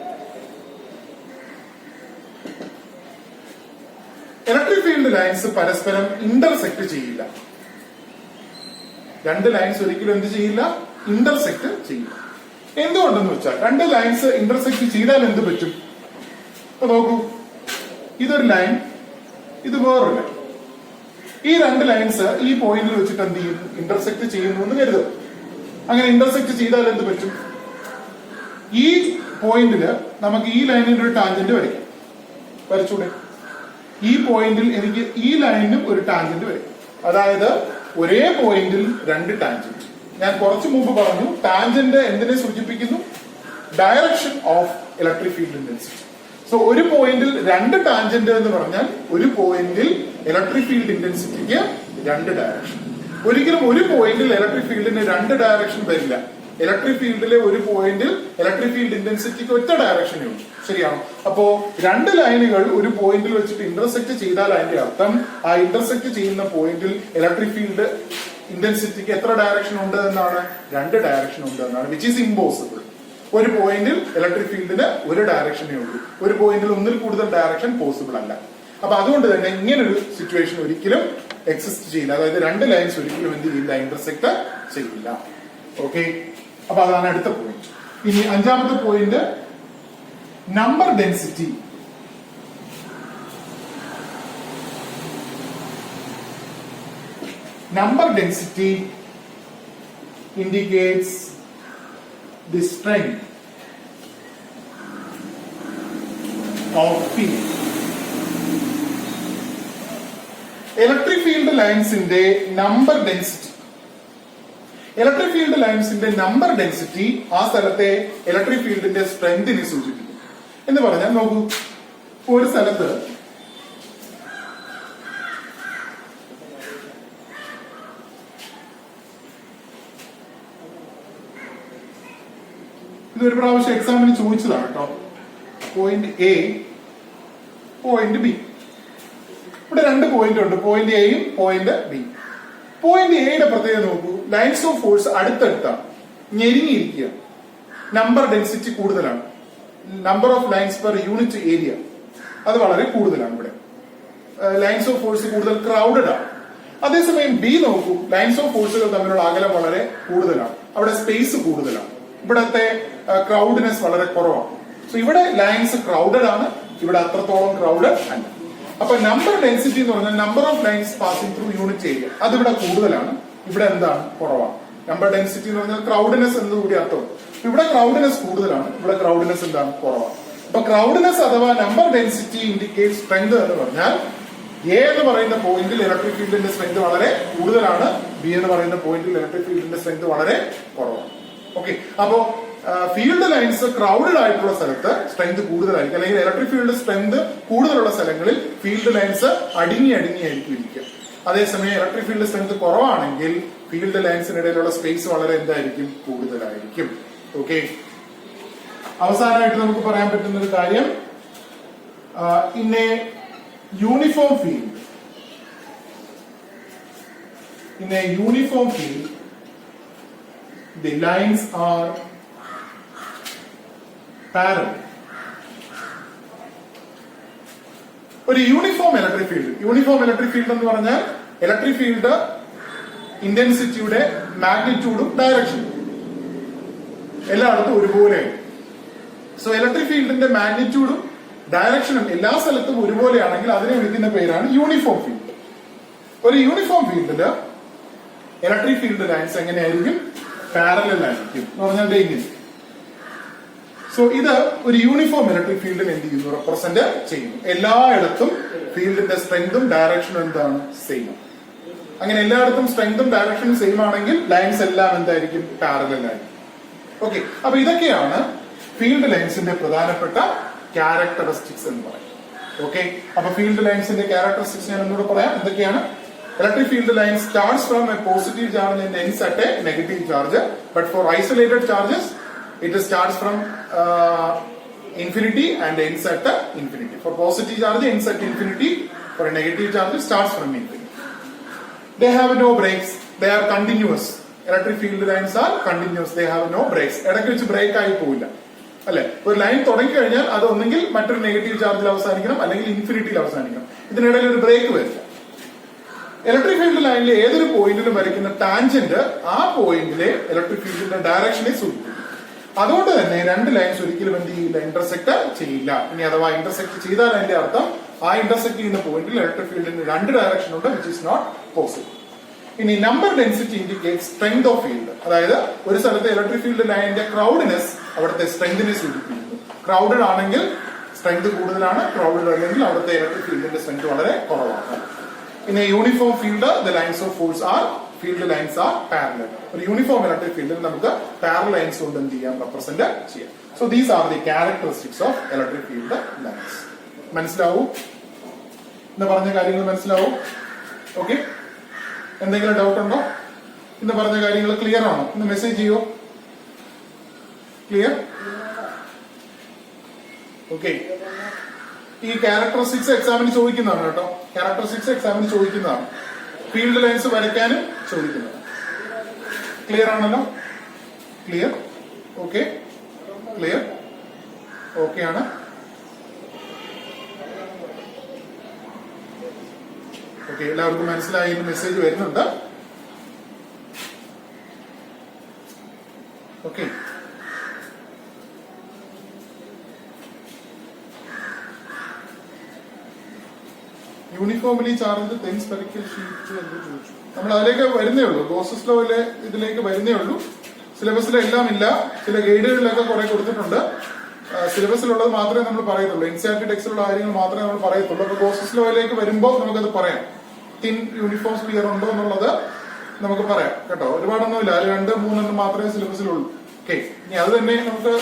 Electric field lines പരസ്പരം ഇന്റർസെക്ട് ചെയ്യില്ല. രണ്ട് ലൈൻസ് ഒരിക്കലും എന്ത് ചെയ്യില്ല? ഇന്റർസെക്ട് ചെയ്യില്ല. എന്തുകൊണ്ടെന്ന് വെച്ചാൽ രണ്ട് ലൈൻസ് ഇന്റർസെക്ട് ചെയ്താൽ എന്ത് പറ്റും? അപ്പൊ നോക്കൂ, ഇതൊരു ലൈൻ, ഇത് വേറൊരു ലൈൻ. ഈ രണ്ട് ലൈൻസ് ഈ പോയിന്റിൽ വെച്ചിട്ട് എന്ത് ചെയ്യുന്നു? ഇന്റർസെക്ട് ചെയ്യുന്നു എന്ന് കരുതും. അങ്ങനെ ഇന്റർസെക്ട് ചെയ്താൽ എന്ത് പറ്റും? ഈ പോയിന്റില് നമുക്ക് ഈ ലൈനിന്റെ ഒരു ടാൻജന്റ് വരയ്ക്കാം. വരച്ചൂടെ? ഈ പോയിന്റിൽ എനിക്ക് ഈ ലൈനിനും ഒരു ടാൻജന്റ് വരും. അതായത് ഒരേ പോയിന്റിൽ രണ്ട് ടാൻജന്റ്. ഞാൻ കുറച്ചു മുമ്പ് പറഞ്ഞു, ടാൻജന്റ് എന്തിനെ സൂചിപ്പിക്കുന്നു? Direction of electric field intensity. So ഒരു പോയിന്റിൽ രണ്ട് ടാൻജന്റ് എന്ന് പറഞ്ഞാൽ ഒരു പോയിന്റിൽ ഇലക്ട്രിക് ഫീൽഡ് ഇന്റൻസിറ്റിക്ക് രണ്ട് ഡയറക്ഷൻ. ഒരിക്കലും ഒരു പോയിന്റിൽ ഇലക്ട്രിക് ഫീൽഡിന് രണ്ട് ഡയറക്ഷൻ വരില്ല. ഇലക്ട്രിക് ഫീൽഡിലെ ഒരു പോയിന്റിൽ ഇലക്ട്രിക് ഫീൽഡ് ഇന്റൻസിറ്റിക്ക് ഒറ്റ ഡയറക്ഷനേ ഉള്ളൂ. ശരിയാണോ? അപ്പോ രണ്ട് ലൈനുകൾ ഒരു പോയിന്റിൽ വെച്ചിട്ട് ഇന്റർസെക്ട് ചെയ്താൽ അതിന്റെ അർത്ഥം ആ ഇന്റർസെക്ട് ചെയ്യുന്ന പോയിന്റിൽ ഇലക്ട്രിക് ഫീൽഡ് ഇന്റൻസിറ്റിക്ക് എത്ര ഡയറക്ഷൻ ഉണ്ട് എന്നാണ്? രണ്ട് ഡയറക്ഷൻ ഉണ്ട് എന്നാണ്. Which is impossible. ഒരു പോയിന്റിൽ ഇലക്ട്രിക് ഫീൽഡിന് ഒരു ഡയറക്ഷനേ ഉള്ളൂ. ഒരു പോയിന്റിൽ ഒന്നിൽ കൂടുതൽ ഡയറക്ഷൻ പോസിബിൾ അല്ല. അപ്പൊ അതുകൊണ്ട് തന്നെ ഇങ്ങനൊരു സിറ്റുവേഷൻ ഒരിക്കലും എക്സിസ്റ്റ് ചെയ്യില്ല. അതായത് രണ്ട് ലൈൻസ് ഒരിക്കലും എന്ത് ചെയ്യില്ല? ഇന്റർസെക്ട് ചെയ്യില്ല. ഓക്കെ, അപ്പൊ അതാണ് അടുത്ത പോയിന്റ്. ഇനി അഞ്ചാമത്തെ point, number density. Number density indicates the strength of field. Electric field lines in the number density. Electric field lines in the number density ആ സ്ഥലത്തെ ഇലക്ട്രിക് ഫീൽഡിന്റെ സ്ട്രെങ്തിനെ സൂചിപ്പിക്കും. എന്ന് പറഞ്ഞാൽ നോക്കൂ, ഒരു സ്ഥലത്ത് ഇതൊരു പ്രാവശ്യം എക്സാമിന് ചോദിച്ചതാണ് കേട്ടോ. Point A, point B. ഇവിടെ രണ്ട് പോയിന്റ് ഉണ്ട്, പോയിന്റ് എയും പോയിന്റ് ബി. പോയിന്റ് എയുടെ പ്രത്യേകത നോക്കൂ, ലൈൻസ് ഓഫ് ഫോഴ്സ് അടുത്തടുത്താണ്, ഞെരുങ്ങിയിരിക്കുക. നമ്പർ ഡെൻസിറ്റി കൂടുതലാണ്. Number of lines per unit area അത് വളരെ കൂടുതലാണ്. ഇവിടെ ലൈൻസ് ഓഫ് ഫോഴ്സ് കൂടുതൽ ക്രൗഡഡ് ആണ്. അതേസമയം ബി നോക്കൂ, ലൈൻസ് ഓഫ് ഫോഴ്സുകൾ തമ്മിലുള്ള അകലം വളരെ കൂടുതലാണ്. അവിടെ സ്പേസ് കൂടുതലാണ്. ഇവിടത്തെ ക്രൗഡ്നെസ് വളരെ കുറവാണ്. സോ ഇവിടെ ലൈൻസ് ക്രൗഡഡ് ആണ്, ഇവിടെ അത്രത്തോളം ക്രൗഡഡ് അല്ല. അപ്പൊ നമ്പർ ഡെൻസിറ്റി എന്ന് പറഞ്ഞാൽ number of lines passing through unit area അതിവിടെ കൂടുതലാണ്, ഇവിടെ എന്താണ്? കുറവാണ്. നമ്പർ ഡെൻസിറ്റി എന്ന് പറഞ്ഞാൽ ക്രൗഡ്നെസ് എന്ന് കൂടി അർത്ഥം. ഇവിടെ ക്രൗഡ്നെസ് കൂടുതലാണ്, ഇവിടെ ക്രൗഡ്നെസ് എന്താണ്? കുറവാണ്. അപ്പൊ ക്രൗഡ്നെസ് അഥവാ നമ്പർ ഡെൻസിറ്റി ഇൻഡിക്കേറ്റ് സ്ട്രെങ്ത് എന്ന് പറഞ്ഞാൽ എ എന്ന് പറയുന്ന പോയിന്റിൽ ഇലക്ട്രിക് ഫീൽഡിന്റെ സ്ട്രെങ്ത് വളരെ കൂടുതലാണ്, ബി എന്ന് പറയുന്ന പോയിന്റിൽ ഇലക്ട്രിക് ഫീൽഡിന്റെ സ്ട്രെങ്ത് വളരെ കുറവാണ്. ഓക്കെ, അപ്പോ ഫീൽഡ് ലൈൻസ് ക്രൗഡഡ് ആയിട്ടുള്ള സ്ഥലത്ത് സ്ട്രെങ്ത് കൂടുതലായിരിക്കും, അല്ലെങ്കിൽ ഇലക്ട്രിക് ഫീൽഡ് സ്ട്രെങ്ത് കൂടുതലുള്ള സ്ഥലങ്ങളിൽ ഫീൽഡ് ലൈൻസ് അടിങ്ങിയായിരിക്കും ഇരിക്കുക. അതേസമയം ഇലക്ട്രിക് ഫീൽഡ് സ്ട്രെങ്ത് കുറവാണെങ്കിൽ ഫീൽഡ് ലൈൻസിനിടയിലുള്ള സ്പേസ് വളരെ എന്തായിരിക്കും? കൂടുതലായിരിക്കും. ഓക്കെ, അവസാനമായിട്ട് നമുക്ക് പറയാൻ പറ്റുന്ന ഒരു കാര്യം, in A uniform field, in a uniform field the lines are parallel. ഒരു യൂണിഫോം ഇലക്ട്രിക് ഫീൽഡ് എന്ന് പറഞ്ഞാൽ ഇലക്ട്രിക് ഫീൽഡ് ഇന്റൻസിറ്റിയുടെ മാഗ്നിറ്റ്യൂഡും ഡയറക്ഷനും എല്ലായിടത്തും ഒരുപോലെയാണ്. സോ ഇലക്ട്രിക് ഫീൽഡിന്റെ മാഗ്നിറ്റ്യൂഡും ഡയറക്ഷനും എല്ലാ സ്ഥലത്തും ഒരുപോലെയാണെങ്കിൽ അതിനെ വിളിക്കുന്ന പേരാണ് യൂണിഫോം ഫീൽഡ്. ഒരു യൂണിഫോം ഫീൽഡില് ഇലക്ട്രിക് ഫീൽഡ് ലൈൻസ് എങ്ങനെയായിരിക്കും? പാരലൽ ആയിരിക്കും എന്ന് പറഞ്ഞാൽ ഇങ്ങനെ. സോ ഇത് ഒരു യൂണിഫോം ഇലക്ട്രിക് ഫീൽഡിൽ എന്ത് ചെയ്യുന്നു? റെപ്രസെന്റ് ചെയ്യുന്നു. എല്ലായിടത്തും ഫീൽഡിന്റെ സ്ട്രെങ്തും ഡയറക്ഷനും എന്താണ്? സെയിം. അങ്ങനെ എല്ലായിടത്തും സ്ട്രെങ്തും ഡയറക്ഷനും സെയിം ആണെങ്കിൽ ലൈൻസ് എല്ലാം എന്തായിരിക്കും? പാരലൽ ആയിരിക്കും. ഓക്കെ, അപ്പൊ ഇതൊക്കെയാണ് ഫീൽഡ് ലൈൻസിന്റെ പ്രധാനപ്പെട്ട ക്യാരക്ടറിസ്റ്റിക്സ് എന്ന് പറയും. ഓക്കെ, അപ്പൊ ഫീൽഡ് ലൈൻസിന്റെ ക്യാരക്ടറിസ്റ്റിക്സ് ഞാൻ ഒന്നുകൂടെ പറയാം. എന്തൊക്കെയാണ്? Electric field line starts from a positive charge and ends at a negative charge. But for isolated charges, it starts from infinity and ends at infinity. For positive charge, ends at infinity. For a negative charge, it starts from infinity. They have no breaks. They are continuous. Electric field lines are continuous. They have no breaks. ഇടയ്ക്ക് വെച്ച് break ആയി പോവില്ല അല്ലെ. ഒരു line തുടങ്ങി കഴിഞ്ഞാൽ അത് ഒന്നെങ്കിൽ മറ്റൊരു നെഗറ്റീവ് ചാർജിൽ അവസാനിക്കണം, അല്ലെങ്കിൽ ഇൻഫിനിറ്റിയിൽ അവസാനിക്കണം. ഇതിനിടയിൽ ഒരു ബ്രേക്ക് വരില്ല. ഇലക്ട്രിക് ഫീൽഡ് ലൈനിലെ ഏതൊരു പോയിന്റിലും വരയ്ക്കുന്ന ടാൻജന്റ് ആ പോയിന്റിലെ ഇലക്ട്രിക് ഫീൽഡിന്റെ ഡയറക്ഷനെ സൂചിപ്പിക്കും. അതുകൊണ്ട് തന്നെ രണ്ട് ലൈൻസ് ഒരിക്കലും എന്ത് ചെയ്യില്ല, ഇന്റർസെക്ട് ചെയ്യില്ല. ഇനി അഥവാ ഇന്റർസെക്ട് ചെയ്താൽ അതിന്റെ അർത്ഥം ആ ഇന്റർസെക്ട് ചെയ്യുന്ന പോയിന്റിൽ ഇലക്ട്രിക് ഫീൽഡിന് രണ്ട് ഡയറക്ഷൻ ഉണ്ട്, വിച്ച് ഇസ് നോട്ട് പോസിബിൾ. ഇനി number density indicate strength of field. അതായത് ഒരു സ്ഥലത്തെ ഇലക്ട്രിക് ഫീൽഡ് ലൈനിന്റെ ക്രൗഡിനെസ് അവിടുത്തെ സ്ട്രെങ്തിനെ സൂചിപ്പിക്കുന്നു. ക്രൗഡഡ് ആണെങ്കിൽ സ്ട്രെങ്ത് കൂടുതലാണ്, ക്രൗഡഡ് അല്ലെങ്കിൽ അവിടുത്തെ ഇലക്ട്രിക് ഫീൽഡിന്റെ സ്ട്രെങ്ത് വളരെ കുറവാണ്. In a uniform field, the lines of force are field lines are parallel. ഒരു യൂണിഫോം ഇലക്ട്രിക് ഫീൽഡിൽ നമുക്ക് പാരലൽ ലൈൻസ് കൊണ്ട് എന്ത് ചെയ്യാം, റെപ്രസെന്റ് ചെയ്യാം. So these are the characteristics of electric field lines. മനസ്സിലാവൂ? ഇന്ന് പറഞ്ഞ കാര്യങ്ങൾ മനസ്സിലാവൂ? ഓക്കെ, എന്തെങ്കിലും ഡൗട്ട് ഉണ്ടോ? ഇന്ന് പറഞ്ഞ കാര്യങ്ങൾ ക്ലിയർ ആണോ? ഇന്ന് മെസ്സേജ് ചെയ്യോ? ക്ലിയർ? ഓക്കെ. ഈ ക്യാരക്ടറിസ്റ്റിക്സ് എക്സാമിന് ചോദിക്കുന്നതാണ് കേട്ടോ. ക്യാരക്ടറിസ്റ്റിക്സ് എക്സാമിന് ചോദിക്കുന്നതാണ്. ഫീൽഡ് ലൈൻസ് വരയ്ക്കാനും ചോദിക്കുന്നതാണ്. ക്ലിയർ ആണല്ലോ? ക്ലിയർ? Okay, clear? ഓക്കെ ആണ്. ഓക്കെ, എല്ലാവർക്കും മനസ്സിലായി? മെസ്സേജ് വരുന്നുണ്ട്. Okay, uniformly charge then spherical sheet എന്ന് ചോദിച്ചു. നമ്മൾ അതിലേക്ക് വരുന്നേ ഉള്ളൂ. ഗോസസ് ലോയിലെ ഇതിലേക്ക് വരുന്നേ ഉള്ളൂ. സിലബസിലെല്ലാം ഇല്ല. ചില ഗൈഡുകളിലൊക്കെ കുറെ കൊടുത്തിട്ടുണ്ട്. സിലബസിലുള്ളത് മാത്രമേ നമ്മൾ പറയത്തുള്ളൂ. എൻസിആർടി ടെക്സ്റ്റിലുള്ള കാര്യങ്ങൾ മാത്രമേ നമ്മൾ പറയത്തുള്ളൂ. അപ്പൊ ഗോസസ് ലോയിലേക്ക് വരുമ്പോൾ നമുക്കത് പറയാം. തിൻ യൂണിഫോം സ്പിയർ ഉണ്ടോ എന്നുള്ളത് നമുക്ക് പറയാം കേട്ടോ. ഒരുപാടൊന്നുമില്ല, അത് 2-3 മാത്രമേ സിലബസിലുള്ളൂ. ഓക്കെ, ഇനി അത് തന്നെ നമുക്ക്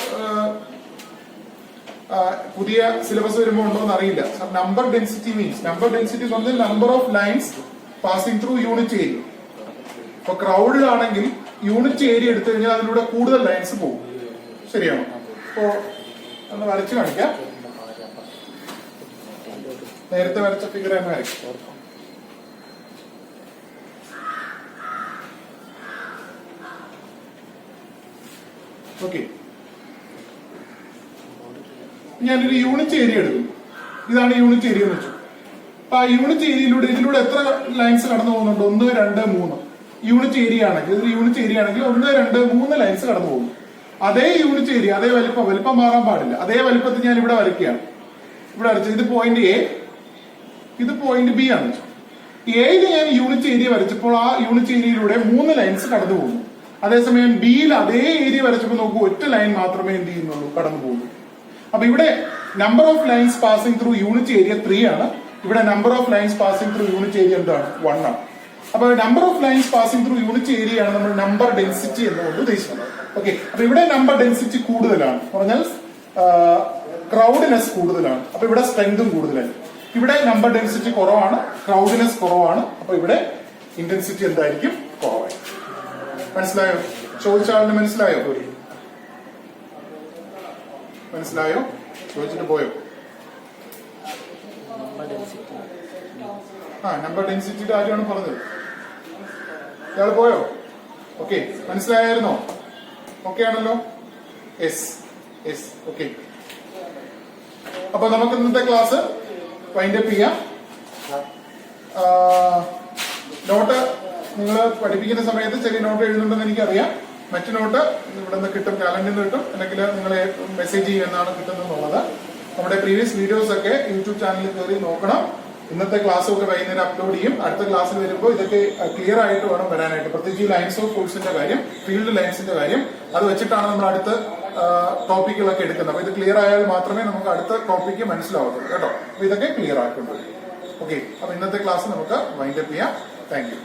പുതിയ സിലബസ് വരുമ്പോൾ ഉണ്ടോ എന്ന് അറിയില്ല. Number density means, number density എന്ന് പറഞ്ഞാൽ number of lines passing through unit area. ഇപ്പൊ ക്രൗഡിൽ ആണെങ്കിൽ യൂണിറ്റ് ഏരിയ എടുത്തു കഴിഞ്ഞാൽ അതിലൂടെ കൂടുതൽ ലൈൻസ് പോകും. ശരിയാണോ? അപ്പോ ഒന്ന് വരച്ചു കാണിക്കാം. നേരത്തെ വരച്ച ഫിഗർ തന്നെ വരയ്ക്കും. ഓക്കെ, ഞാനൊരു യൂണിറ്റ് ഏരിയ എടുക്കും. ഇതാണ് യൂണിറ്റ് ഏരിയ എന്ന് വെച്ചു. അപ്പൊ ആ യൂണിറ്റ് ഏരിയയിലൂടെ ഇതിലൂടെ എത്ര ലൈൻസ് കടന്നു പോകുന്നുണ്ട്? 1, 2, 3. യൂണിറ്റ് ഏരിയ ആണെങ്കിൽ, ഇതൊരു യൂണിറ്റ് ഏരിയ ആണെങ്കിൽ 1, 2, 3 ലൈൻസ് കടന്നു പോകും. അതേ യൂണിറ്റ് ഏരിയ, അതേ വലിപ്പം മാറാൻ പാടില്ല. അതേ വലിപ്പത്തിൽ ഞാൻ ഇവിടെ വരയ്ക്കുകയാണ്. ഇവിടെ വരച്ചത് ഇത് പോയിന്റ് എ, ഇത് പോയിന്റ് ബി ആണ്. എയിൽ ഞാൻ യൂണിറ്റ് ഏരിയ വരച്ചപ്പോൾ ആ യൂണിറ്റ് ഏരിയയിലൂടെ 3 ലൈൻസ് കടന്നു പോകുന്നു. അതേസമയം ബിയിൽ അതേ ഏരിയ വരച്ചപ്പോൾ നോക്കൂ, ഒറ്റ ലൈൻ മാത്രമേ എന്ത് ചെയ്യുന്നുള്ളൂ, കടന്നു പോകുന്നു. അപ്പൊ ഇവിടെ number of lines passing through unit area 3 ആണ്. ഇവിടെ number of lines passing through unit area എന്താണ്? 1 ആണ്. അപ്പൊ number of lines passing through unit area ആണ് നമ്മൾ നമ്പർ ഡെൻസിറ്റി എന്നുകൊണ്ട് ഉദ്ദേശിക്കുന്നത്. ഓക്കെ, അപ്പൊ ഇവിടെ നമ്പർ ഡെൻസിറ്റി കൂടുതലാണ്, പറഞ്ഞാൽ ക്രൗഡിനെസ് കൂടുതലാണ്. അപ്പൊ ഇവിടെ സ്ട്രെങ്തും കൂടുതലാണ്. ഇവിടെ നമ്പർ ഡെൻസിറ്റി കുറവാണ്, ക്രൗഡിനെസ് കുറവാണ്. അപ്പൊ ഇവിടെ ഇന്റൻസിറ്റി എന്തായിരിക്കും? കുറവായിരിക്കും. മനസ്സിലായോ? ചോദിച്ച ആളിന് മനസ്സിലായോ? മനസ്സിലായോ? ചോദിച്ചിട്ട് പോയോ? നമ്പർ ഡെൻസിറ്റിയുടെ കാര്യമാണ് പറഞ്ഞത്. ഇയാൾ പോയോ? ഓക്കെ, മനസ്സിലായിരുന്നോ? ഓക്കെ ആണല്ലോ? Yes, yes. ഓക്കെ, അപ്പൊ നമുക്ക് ഇന്നത്തെ ക്ലാസ് വൈൻഡപ്പ് ചെയ്യാം. നോട്ട് നിങ്ങൾ പഠിപ്പിക്കുന്ന സമയത്ത് ചെറിയ നോട്ട് എഴുതുന്നുണ്ടെന്ന് എനിക്കറിയാം. മറ്റു നോട്ട് ഇവിടെ നിന്ന് കിട്ടും, കാലണ്ടറിൽ നിന്ന് കിട്ടും, അല്ലെങ്കിൽ നിങ്ങളെ മെസ്സേജ് ചെയ്യുമെന്നാണ് കിട്ടുന്നതെന്നുള്ളത്. നമ്മുടെ പ്രീവിയസ് വീഡിയോസ് ഒക്കെ യൂട്യൂബ് ചാനലിൽ കയറി നോക്കണം. ഇന്നത്തെ ക്ലാസ്സും ഒക്കെ വൈകുന്നേരം അപ്ലോഡ് ചെയ്യും. അടുത്ത ക്ലാസ്സിൽ വരുമ്പോൾ ഇതൊക്കെ ക്ലിയർ ആയിട്ട് വേണം വരാനായിട്ട്. പ്രത്യേകിച്ച് ഈ ലൈൻസ് ഓഫ് ഫോഴ്സിന്റെ കാര്യം, ഫീൽഡ് ലൈൻസിന്റെ കാര്യം, അത് വെച്ചിട്ടാണ് നമ്മൾ അടുത്ത ടോപ്പിക്കുകളൊക്കെ എടുക്കുന്നത്. അപ്പൊ ഇത് ക്ലിയർ ആയാൽ മാത്രമേ നമുക്ക് അടുത്ത ടോപ്പിക്ക് മനസ്സിലാവത്തുള്ളൂ കേട്ടോ. അപ്പൊ ഇതൊക്കെ ക്ലിയർ ആയിട്ടുണ്ട്. ഓക്കെ, അപ്പൊ ഇന്നത്തെ ക്ലാസ് നമുക്ക് വൈൻഡപ്പ് ചെയ്യാം. Thank you.